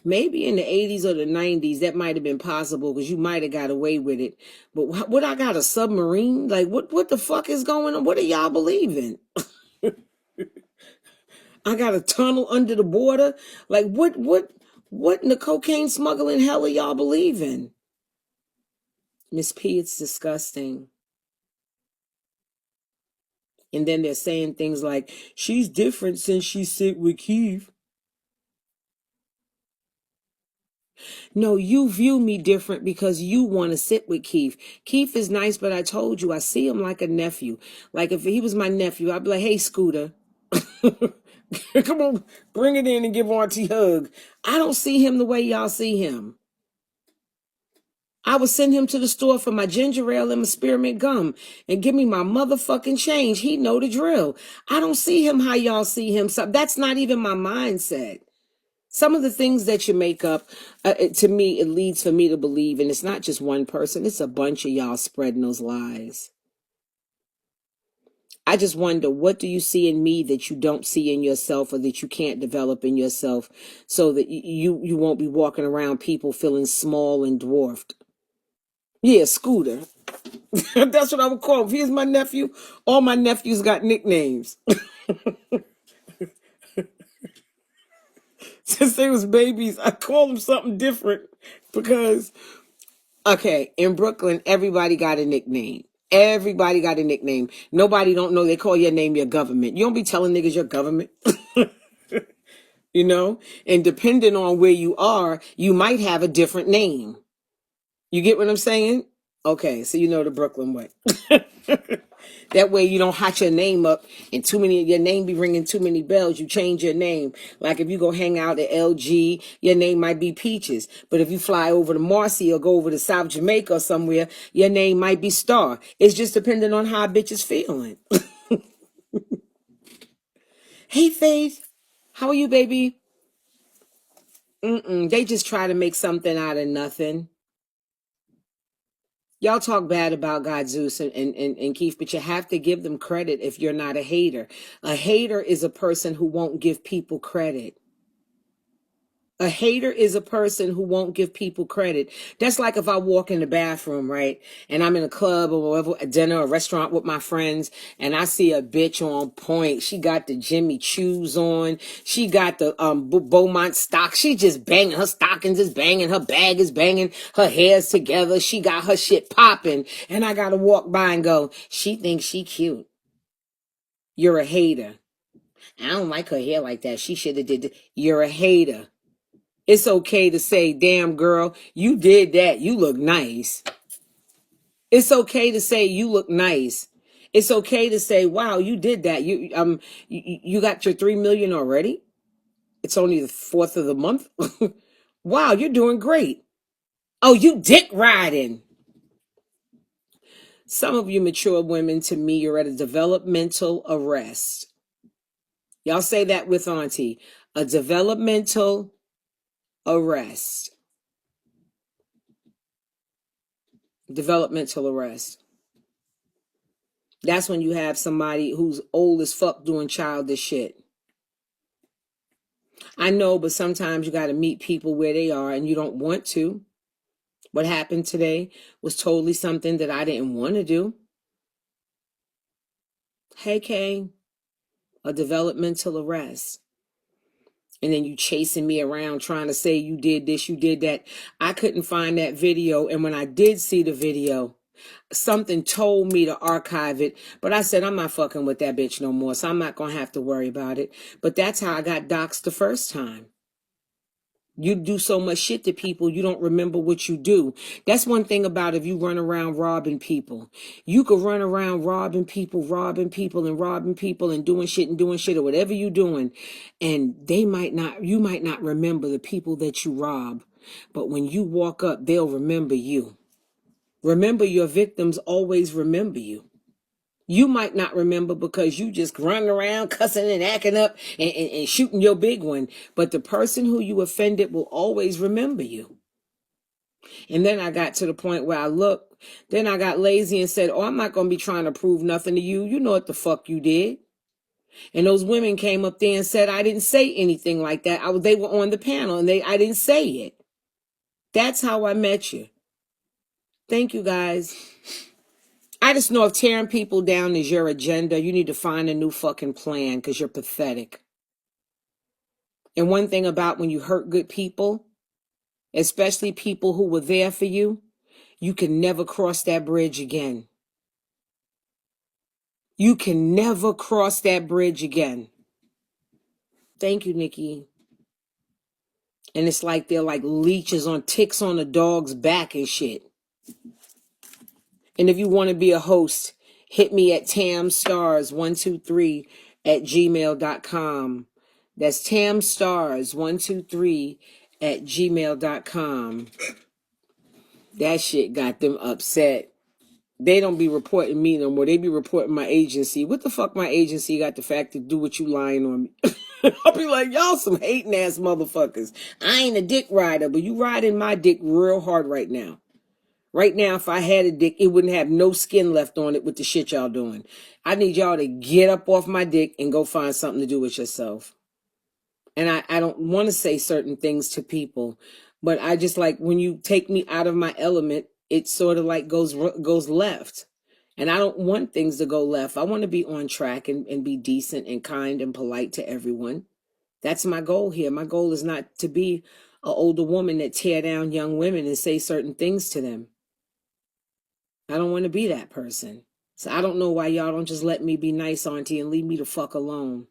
Maybe in the 80s or the 90s, that might have been possible, because you might have got away with it. But what I got a submarine? Like, what the fuck is going on? What do y'all believe in? I got a tunnel under the border? Like, what in the cocaine smuggling hell are y'all believe in? Miss P, it's disgusting. And then they're saying things like, she's different since she sit with Keith. No, you view me different because you want to sit with Keith. Keith is nice, but I told you, I see him like a nephew. Like if he was my nephew, I'd be like, hey, Scooter, come on, bring it in and give Auntie a hug. I don't see him the way y'all see him. I would send him to the store for my ginger ale and my spearmint gum and give me my motherfucking change. He know the drill. I don't see him how y'all see him. So that's not even my mindset. Some of the things that you make up, to me, it leads for me to believe, and it's not just one person, it's a bunch of y'all spreading those lies. I just wonder, what do you see in me that you don't see in yourself, or that you can't develop in yourself, so that you won't be walking around people feeling small and dwarfed? Yeah, Scooter. That's what I would call him. If he is my nephew, all my nephews got nicknames. Since they was babies, I call them something different because, okay, in Brooklyn, everybody got a nickname. Everybody got a nickname. Nobody don't know they call your name your government. You don't be telling niggas your government. And depending on where you are, you might have a different name. You get what I'm saying? Okay, so you know the Brooklyn way. That way you don't hot your name up and your name be ringing too many bells. You change your name. Like if you go hang out at LG, your name might be Peaches. But if you fly over to Marcy or go over to South Jamaica or somewhere, your name might be Star. It's just depending on how a bitch is feeling. Hey, Faith. How are you, baby? They just try to make something out of nothing. Y'all talk bad about God, Zeus, and Keith, but you have to give them credit if you're not a hater. A hater is a person who won't give people credit. A hater is a person who won't give people credit. That's like if I walk in the bathroom, right? And I'm in a club or whatever, a dinner, a restaurant with my friends, and I see a bitch on point. She got the Jimmy Choos on. She got the Beaumont stock. She just banging. Her stockings is banging. Her bag is banging. Her hair's together. She got her shit popping. And I got to walk by and go, she thinks she cute. You're a hater. I don't like her hair like that. She should have did. You're a hater. It's okay to say, damn girl, you did that. You look nice. It's okay to say you look nice. It's okay to say, wow, you did that. You got your 3 million already. It's only the 4th of the month. Wow, you're doing great. Oh, you dick riding. Some of you mature women, to me, you're at a developmental arrest. Y'all say that with Auntie. A developmental arrest. Developmental arrest. That's when you have somebody who's old as fuck doing childish shit. I know, but sometimes you got to meet people where they are and you don't want to. What happened today was totally something that I didn't want to do. Hey, Kay, a developmental arrest. And then you chasing me around trying to say you did this, you did that. I couldn't find that video. And when I did see the video, something told me to archive it. But I said, I'm not fucking with that bitch no more. So I'm not going to have to worry about it. But that's how I got doxxed the first time. You do so much shit to people, you don't remember what you do. That's one thing about if you run around robbing people. You could run around robbing people and doing shit or whatever you doing. And you might not remember the people that you rob. But when you walk up, they'll remember you. Remember, your victims always remember you. You might not remember because you just running around cussing and acting up and shooting your big one. But the person who you offended will always remember you. And then I got to the point where then I got lazy and said, oh, I'm not going to be trying to prove nothing to you. You know what the fuck you did. And those women came up there and said, I didn't say anything like that. They were on the panel and I didn't say it. That's how I met you. Thank you, guys. I just know if tearing people down is your agenda, you need to find a new fucking plan because you're pathetic. And one thing about when you hurt good people, especially people who were there for you, you can never cross that bridge again. You can never cross that bridge again. Thank you, Nikki. And it's like they're like leeches on ticks on a dog's back and shit. And if you want to be a host, hit me at tamstars123@gmail.com. That's tamstars123@gmail.com. That shit got them upset. They don't be reporting me no more. They be reporting my agency. What the fuck my agency got the fact to do with you lying on me? I'll be like, y'all some hating ass motherfuckers. I ain't a dick rider, but you riding my dick real hard right now. Right now, if I had a dick, it wouldn't have no skin left on it with the shit y'all doing. I need y'all to get up off my dick and go find something to do with yourself. And I don't want to say certain things to people, but I just like when you take me out of my element, it sort of like goes left. And I don't want things to go left. I want to be on track and be decent and kind and polite to everyone. That's my goal here. My goal is not to be an older woman that tear down young women and say certain things to them. I don't want to be that person. So I don't know why y'all don't just let me be nice, Auntie, and leave me the fuck alone.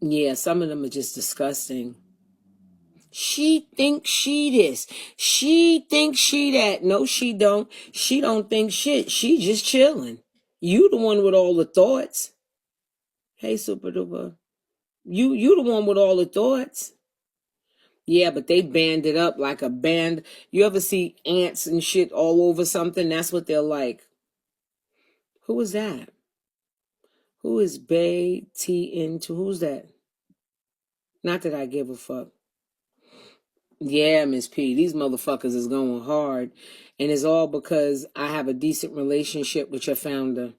Yeah, some of them are just disgusting. She thinks she this. She thinks she that. No, she don't. She don't think shit. She just chilling. You the one with all the thoughts. Hey, Super Duper. You the one with all the thoughts. Yeah, but they band it up like a band. You ever see ants and shit all over something? That's what they're like. Who is that? Who is Bay T into? Who's that? Not that I give a fuck. Yeah, Miss P, these motherfuckers is going hard. And it's all because I have a decent relationship with your founder.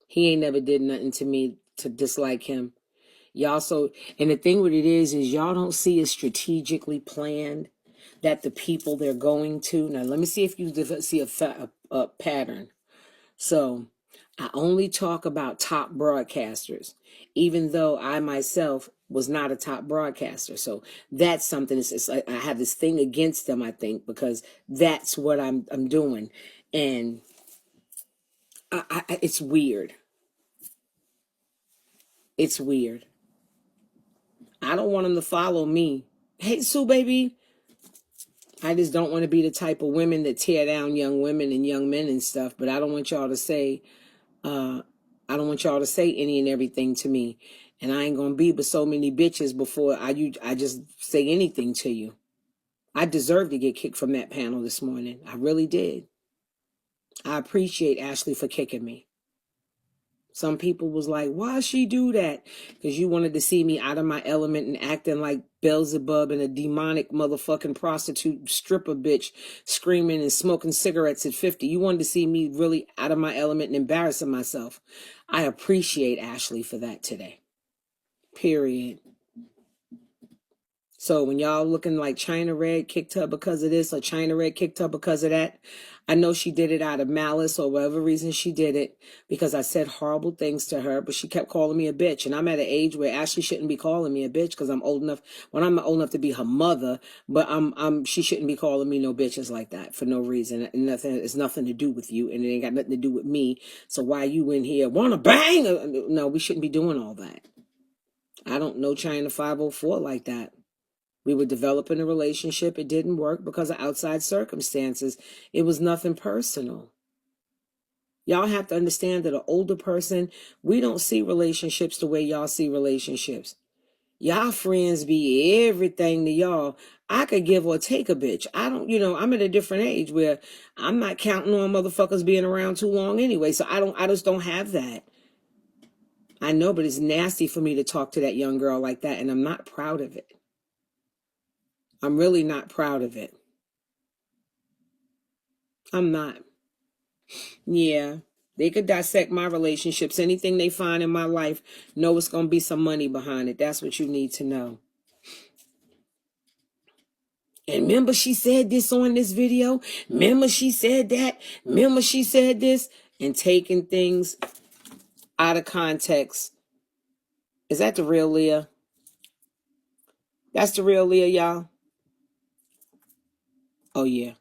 He ain't never did nothing to me to dislike him. Y'all and the thing with it is y'all don't see it strategically planned that the people they're going to. Now, let me see if you see a pattern. So I only talk about top broadcasters, even though I myself was not a top broadcaster. So that's something. It's like I have this thing against them, I think, because that's what I'm doing. And it's weird. It's weird. I don't want them to follow me. Hey, Sue, baby. I just don't want to be the type of women that tear down young women and young men and stuff. But I don't want y'all to say, I don't want y'all to say any and everything to me, and I ain't gonna be with so many bitches before I just say anything to you. I deserve to get kicked from that panel this morning. I really did. I appreciate Ashley for kicking me. Some people was like, why she do that? Because you wanted to see me out of my element and acting like Beelzebub and a demonic motherfucking prostitute stripper bitch screaming and smoking cigarettes at 50. You wanted to see me really out of my element and embarrassing myself. I appreciate Ashley for that today. Period. So when y'all looking like China Red kicked her because of this or China Red kicked her because of that, I know she did it out of malice or whatever reason she did it, because I said horrible things to her, but she kept calling me a bitch. And I'm at an age where Ashley shouldn't be calling me a bitch because I'm old enough, when I'm old enough to be her mother, but she shouldn't be calling me no bitches like that for no reason. And nothing, it's nothing to do with you and it ain't got nothing to do with me. So why you in here wanna bang? No, we shouldn't be doing all that. I don't know China 504 like that. We were developing a relationship. It didn't work because of outside circumstances. It was nothing personal. Y'all have to understand that an older person, we don't see relationships the way y'all see relationships. Y'all friends be everything to y'all. I could give or take a bitch. I don't, I'm at a different age where I'm not counting on motherfuckers being around too long anyway. So I just don't have that. I know, but it's nasty for me to talk to that young girl like that. And I'm not proud of it. I'm really not proud of it. I'm not. Yeah. They could dissect my relationships. Anything they find in my life, know it's going to be some money behind it. That's what you need to know. And remember she said this on this video? Remember she said that? Remember she said this? And taking things out of context. Is that the real Liyah? That's the real Liyah, y'all? Oh, yeah.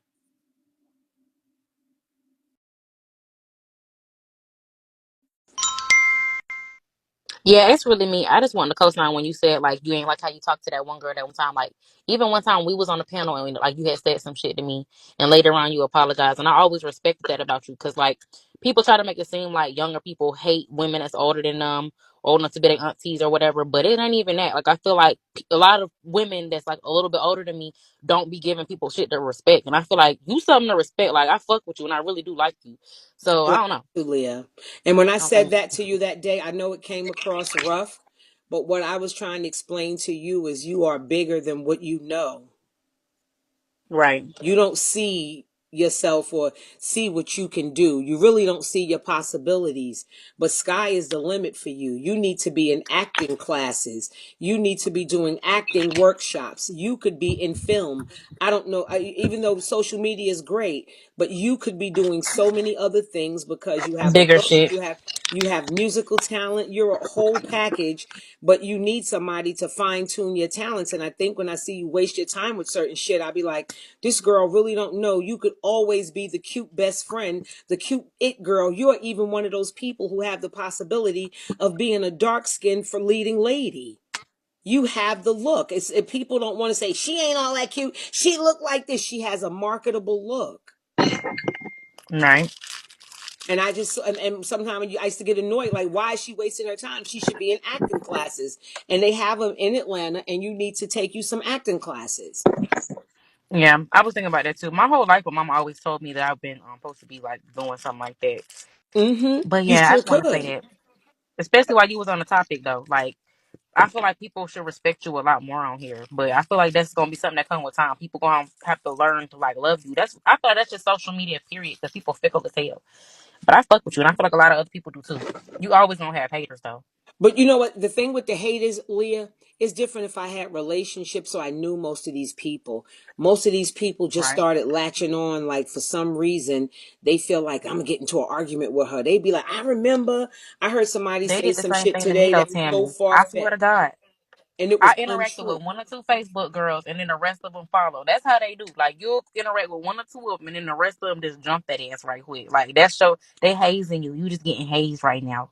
Yeah, it's really me. I just wanted to co-sign when you said like you ain't like how you talked to that one girl that one time. Like even one time we was on the panel and like you had said some shit to me, and later on you apologized, and I always respected that about you because like people try to make it seem like younger people hate women that's older than them, old enough to be their aunties or whatever. But it ain't even that. Like I feel like a lot of women that's like a little bit older than me don't be giving people shit to respect, and I feel like you something to respect. Like I fuck with you and I really do like you, so Oh, I I don't know. do, Liyah. And when I I don't said think that to you that day, I know it came across rough, but what I was trying to explain to you is you are bigger than what you know. right. You don't see yourself or see what you can do. You really don't see your possibilities, but sky is the limit for you. You need to be in acting classes. You need to be doing acting workshops. You could be in film. I don't know, even though social media is great, but you could be doing so many other things because you have a Bigger look, shit. you have musical talent, you're a whole package, but you need somebody to fine tune your talents. And I think when I see you waste your time with certain shit, I'll be like, this girl really don't know. You could always be the cute best friend, the cute it girl. You're even one of those people who have the possibility of being a dark skinned for leading lady. You have the look. If people don't want to say she ain't all that cute, she look like this. She has a marketable look. Right. And and sometimes I used to get annoyed, like, why is she wasting her time? She should be in acting classes. And they have them in Atlanta, and you need to take you some acting classes. Yeah, I was thinking about that too. My whole life, my mama always told me that I've been supposed to be like doing something like that. Mm-hmm. But You yeah, I sure just want to say could. that, especially while you was on the topic though. Like, I feel like people should respect you a lot more on here. But I feel like that's gonna be something that comes with time. People gonna have to learn to like love you. I feel like that's just social media period because people fickle as hell. But I fuck with you, and I feel like a lot of other people do too. You always gonna have haters though. But you know what? The thing with the hate is, Liyah, is different if I had relationships, so I knew most of these people. Most of these people just Right. started latching on, like for some reason, they feel like I'm gonna get into an argument with her. They'd be like, I remember I heard somebody They say did the some same shit thing to me today though, that was so Tammy. far I swear fetched. to God. And it I was interacted untrue. with one or two Facebook girls, and then the rest of them follow. That's how they do. Like you'll interact with one or two of them, and then the rest of them just jump that ass right quick. Like that show, they hazing you. You just getting hazed right now.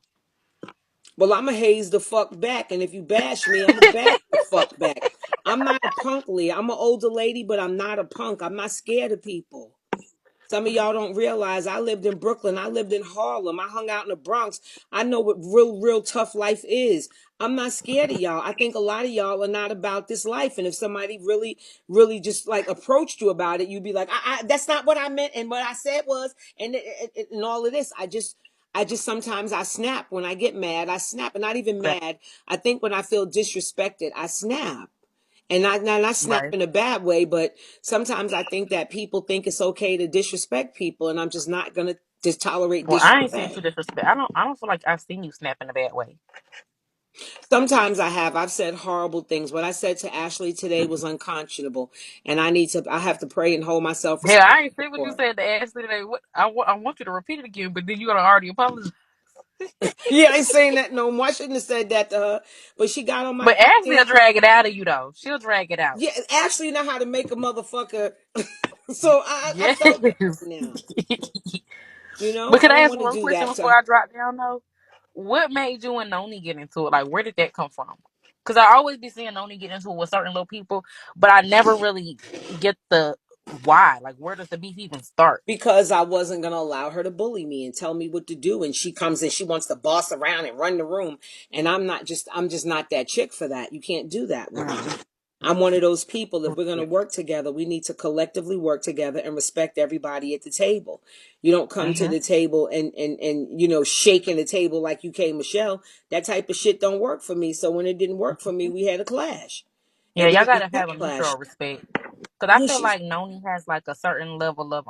Well, I'ma haze the fuck back, and if you bash me, I'ma bash the fuck back. I'm not a punk, Liyah. I'm an older lady, but I'm not a punk. I'm not scared of people. Some of y'all don't realize I lived in Brooklyn. I lived in Harlem. I hung out in the Bronx. I know what real tough life is. I'm not scared of y'all. I think a lot of y'all are not about this life. And if somebody really just like approached you about it, you'd be like, that's not what I meant. And what I said was, and all of this, I just sometimes I snap when I get mad. I snap, and not even But mad. I think when I feel disrespected, I snap. And not snap right. in a bad way, but sometimes I think that people think it's okay to disrespect people, and I'm just not gonna just tolerate Well, I ain't seen disrespect. you disrespect. I don't feel like I've seen you snap in a bad way. Sometimes I have. I've said horrible things. What I said to Ashley today was unconscionable, and I have to pray and hold myself Hell, I ain't responsible see what you for it. said to Ashley today. What I want you to repeat it again, but then you gotta already apologize. Yeah, I ain't saying that no more. I shouldn't have said that to her, but she got on my But Ashley will goddamn. drag it out of you though. She'll drag it out. Yeah, Ashley know how to make a motherfucker. So I Yes. felt bad now. You know, But I can I don't ask want to one do question that before to. I drop down though? What made you and Noni get into it? Like, where did that come from? Because I always be seeing Noni get into it with certain little people, but I never really get the why. Like, where does the beef even start? Because I wasn't going to allow her to bully me and tell me what to do. And she comes and she wants to boss around and run the room. And I'm just not that chick for that. You can't do that with me. Mm-hmm. I'm one of those people. If we're going to work together, we need to collectively work together and respect everybody at the table. You don't come to Mm-hmm. the table and shaking the table like you came Michelle. That type of shit don't work for me. So when it didn't work for me, we had a clash. Yeah, And we y'all didn't gotta accept have a clash. mutual respect. Because I Yeah, feel she's like Noni has like a certain level of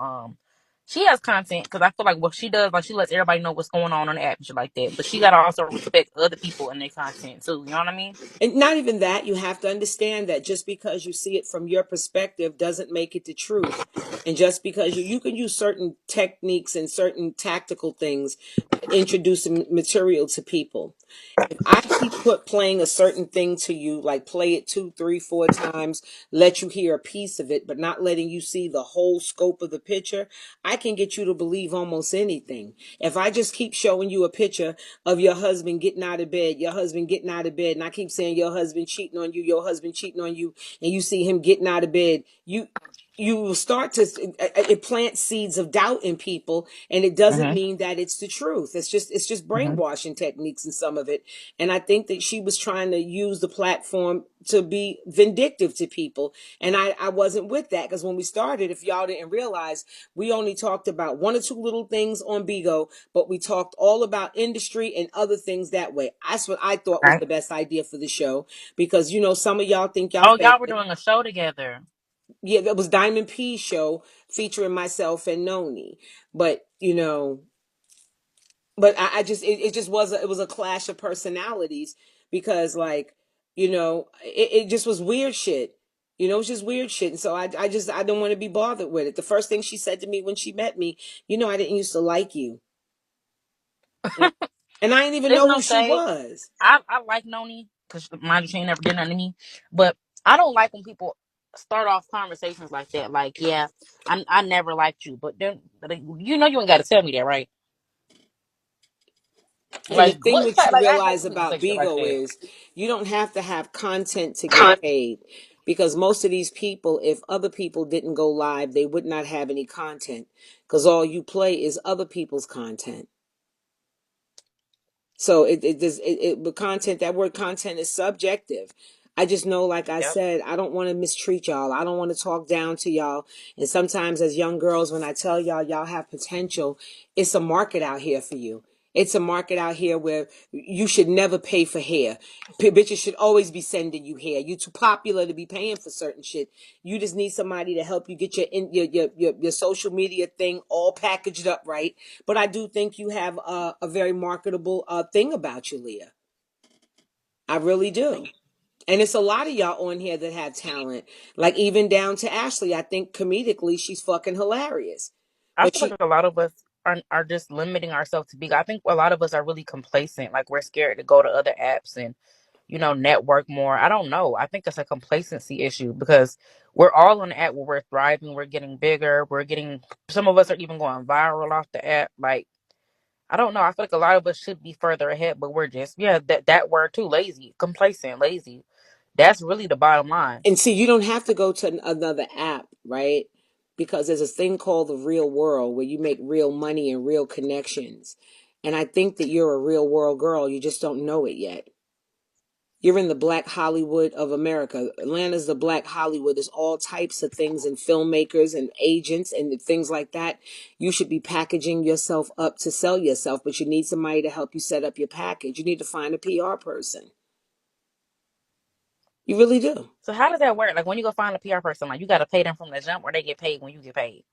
she has content. Because I feel like what she does, like she lets everybody know what's going on the app and shit like that. But she gotta also respect other people and their content too. You know what I mean? And not even that, you have to understand that just because you see it from your perspective doesn't make it the truth. And just because you can use certain techniques and certain tactical things to introduce material to people. If I keep playing a certain thing to you, like play it two, three, four times, let you hear a piece of it, but not letting you see the whole scope of the picture, I can get you to believe almost anything. If I just keep showing you a picture of your husband getting out of bed, your husband getting out of bed, and I keep saying your husband cheating on you, your husband cheating on you, and you see him getting out of bed, you will start to it plants seeds of doubt in people, and it doesn't Mm-hmm. mean that it's the truth. It's just Mm-hmm. brainwashing techniques in some of it. And I think that she was trying to use the platform to be vindictive to people, and I wasn't with that, because when we started, if y'all didn't realize, we only talked about one or two little things on bigo, but we talked all about industry and other things that way. That's what I thought was Right. the best idea for the show, because some of y'all think y'all Oh, y'all were famous. doing a show together. Yeah, that was Diamond P show featuring myself and Noni. But I just it just was a clash of personalities, because like, it just was weird shit. It was just weird shit. And so I don't want to be bothered with it. The first thing she said to me when she met me, I didn't used to like you. And I didn't even It's know no who she shade. was. I like Noni because mind you, she ain't never did nothing to me. But I don't like when people start off conversations like that. Like, yeah, I never liked you, but then you ain't got to tell me that, right? And the Like, thing what? that you Like, I hate realize when people say about shit like Bigo that. is you don't have to have content to get paid, because most of these people, if other people didn't go live, they would not have any content, because all you play is other people's content. So but content, that word content is subjective. I just know, like I Yep. said, I don't want to mistreat y'all. I don't want to talk down to y'all. And sometimes as young girls, when I tell y'all have potential, it's a market out here for you. It's a market out here where you should never pay for hair. Bitches should always be sending you hair. You too popular to be paying for certain shit. You just need somebody to help you get your social media thing all packaged up right. But I do think you have a very marketable thing about you, Liyah. I really do. And it's a lot of y'all on here that have talent. Like even down to Ashley. I think comedically she's fucking hilarious. I But feel like she a lot of us are just limiting ourselves to big. I think a lot of us are really complacent. Like, we're scared to go to other apps and network more. I don't know. I think it's a complacency issue because we're all on the app where we're thriving, we're getting bigger, some of us are even going viral off the app. Like, I don't know. I feel like a lot of us should be further ahead, but we're just, yeah, that word too, lazy, complacent, lazy. That's really the bottom line. and see, you don't have to go to another app, right? because there's a thing called the real world where you make real money and real connections. And I think that you're a real world girl. You just don't know it yet. You're in the black Hollywood of America. Atlanta's the black Hollywood. There's all types of things and filmmakers and agents and things like that. You should be packaging yourself up to sell yourself, but you need somebody to help you set up your package. You need to find a PR person. You really do. So how does that work? Like when you go find a PR person, like you got to pay them from the jump, or they get paid when you get paid.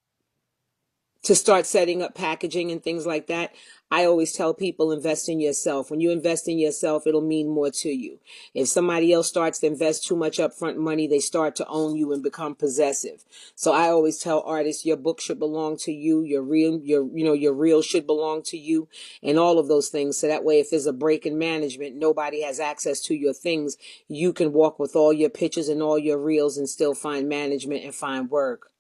To start setting up packaging and things like that, I always tell people invest in yourself. When you invest in yourself, it'll mean more to you. If somebody else starts to invest too much upfront money, they start to own you and become possessive. So I always tell artists your book should belong to you, your reel should belong to you, and all of those things. So that way if there's a break in management, nobody has access to your things. You can walk with all your pictures and all your reels and still find management and find work.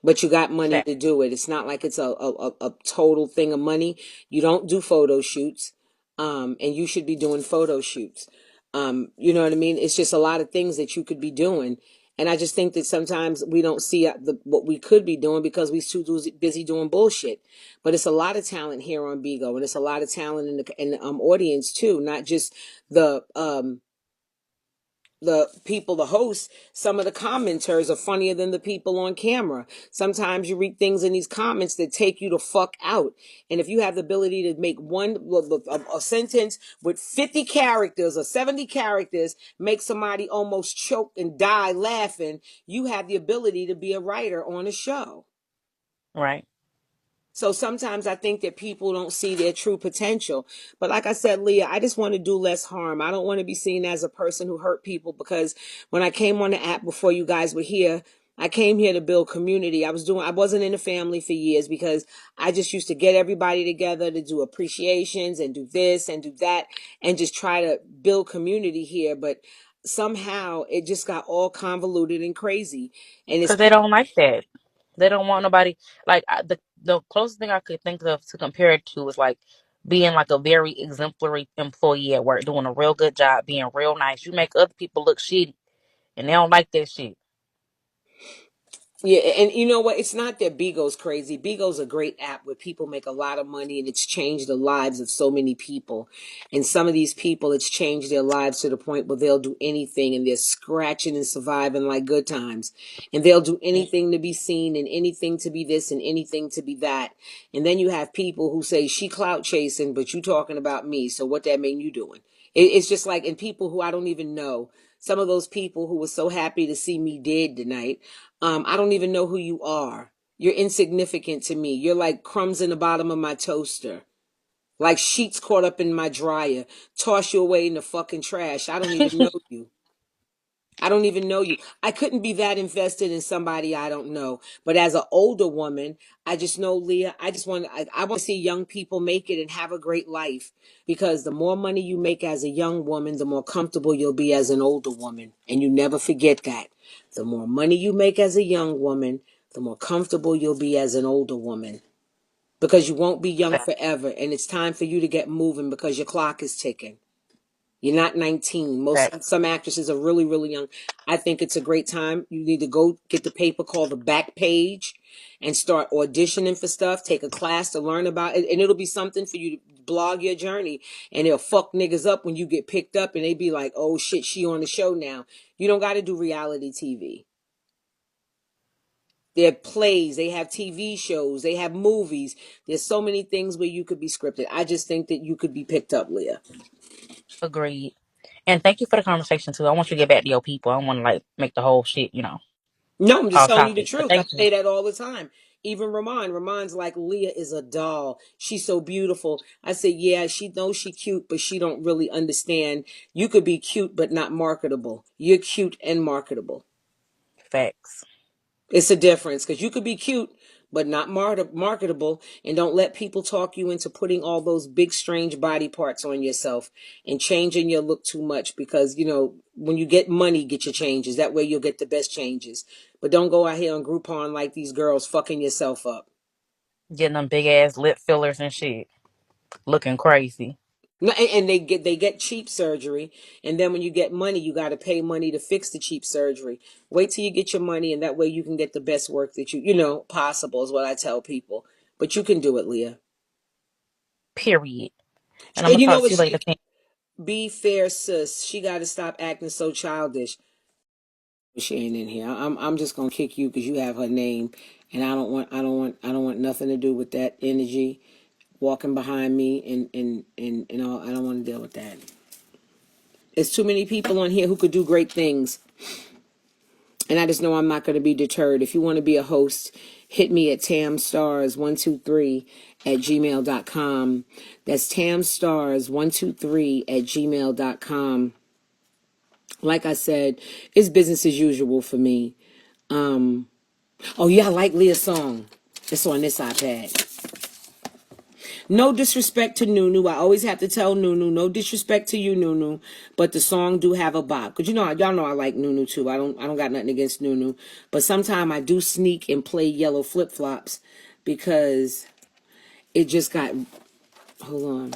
But you got money That to do it. It's not like it's a total thing of money. You don't do photo shoots, and you should be doing photo shoots. You know what I mean? It's just a lot of things that you could be doing, and I just think that sometimes we don't see what we could be doing because we're too busy doing bullshit. But it's a lot of talent here on Bigo, and it's a lot of talent in the audience too, not just the people, the hosts. Some of the commenters are funnier than the people on camera. Sometimes you read things in these comments that take you to fuck out. And if you have the ability to make a sentence with 50 characters or 70 characters, make somebody almost choke and die laughing, you have the ability to be a writer on a show. right? So sometimes I think that people don't see their true potential. But like I said, Liyah, I just want to do less harm. I don't want to be seen as a person who hurt people, because when I came on the app before you guys were here, I came here to build community. I wasn't in the family for years because I just used to get everybody together to do appreciations and do this and do that and just try to build community here. But somehow it just got all convoluted and crazy. And it's Because they people. don't like that. They don't want nobody like the closest thing I could think of to compare it to is like being like a very exemplary employee at work, doing a real good job, being real nice. You make other people look shitty, and they don't like that shit. Yeah, and you know what? It's not that Bigo's crazy. Bigo's a great app where people make a lot of money, and it's changed the lives of so many people. And some of these people, it's changed their lives to the point where they'll do anything, and they're scratching and surviving like good times. And they'll do anything to be seen and anything to be this and anything to be that. And then you have people who say she clout chasing, but you talking about me. So what that mean you doing? It's just like, and people who I don't even know. Some of those people who were so happy to see me dead tonight. I don't even know who you are. You're insignificant to me. You're like crumbs in the bottom of my toaster. Like sheets caught up in my dryer. Toss you away in the fucking trash. I don't even know you. I don't even know you. I couldn't be that invested in somebody I don't know. But as an older woman, I just know, Liyah, I want to see young people make it and have a great life. Because the more money you make as a young woman, the more comfortable you'll be as an older woman. And you never forget that. The more money you make as a young woman, the more comfortable you'll be as an older woman. Because you won't be young Fact. forever. And it's time for you to get moving because your clock is ticking. You're not 19. Fact. Some actresses are really, really young. I think it's a great time. You need to go get the paper called the Back Page and start auditioning for stuff. Take a class to learn about it, and it'll be something for you to blog your journey. And it'll fuck niggas up when you get picked up, and they be like, "Oh shit, she on the show now." You don't got to do reality TV. There are plays, they have TV shows, they have movies. There's so many things where you could be scripted. I just think that you could be picked up, Liyah. Agreed. And thank you for the conversation too. I want you to get back to your people. I don't want to like make the whole shit, No, I'm just off telling you the topic. But truth. I thank you. say that all the time. Even Ramon's like, Liyah is a doll. She's so beautiful. I say, yeah, she knows she cute, but she don't really understand. You could be cute, but not marketable. You're cute and marketable. Facts. It's a difference because you could be cute, but not marketable. And don't let people talk you into putting all those big, strange body parts on yourself and changing your look too much because, when you get money, get your changes. That way you'll get the best changes. But don't go out here on Groupon like these girls fucking yourself up. Getting them big ass lip fillers and shit. Looking crazy. No, and they get cheap surgery, and then when you get money, you got to pay money to fix the cheap surgery. Wait till you get your money, and that way you can get the best work that possible is what I tell people. But you can do it, Liyah. Period. And I'm And gonna you know talk what? to you later. Be fair, sis. She got to stop acting so childish. She ain't in here. I'm just gonna kick you because you have her name, and I don't want nothing to do with that energy walking behind me, and all. I don't want to deal with that. There's too many people on here who could do great things. And I just know I'm not going to be deterred. If you want to be a host, hit me at tamstars123 at gmail.com. That's tamstars123 at gmail.com. Like I said, it's business as usual for me. Oh, yeah, I like Liyah's song. It's on this iPad. No disrespect to Nunu. I always have to tell Nunu, no disrespect to you, Nunu. But the song do have a bop. Cause y'all know I like Nunu too. I don't got nothing against Nunu. But sometimes I do sneak and play yellow flip flops because it just got. Hold on.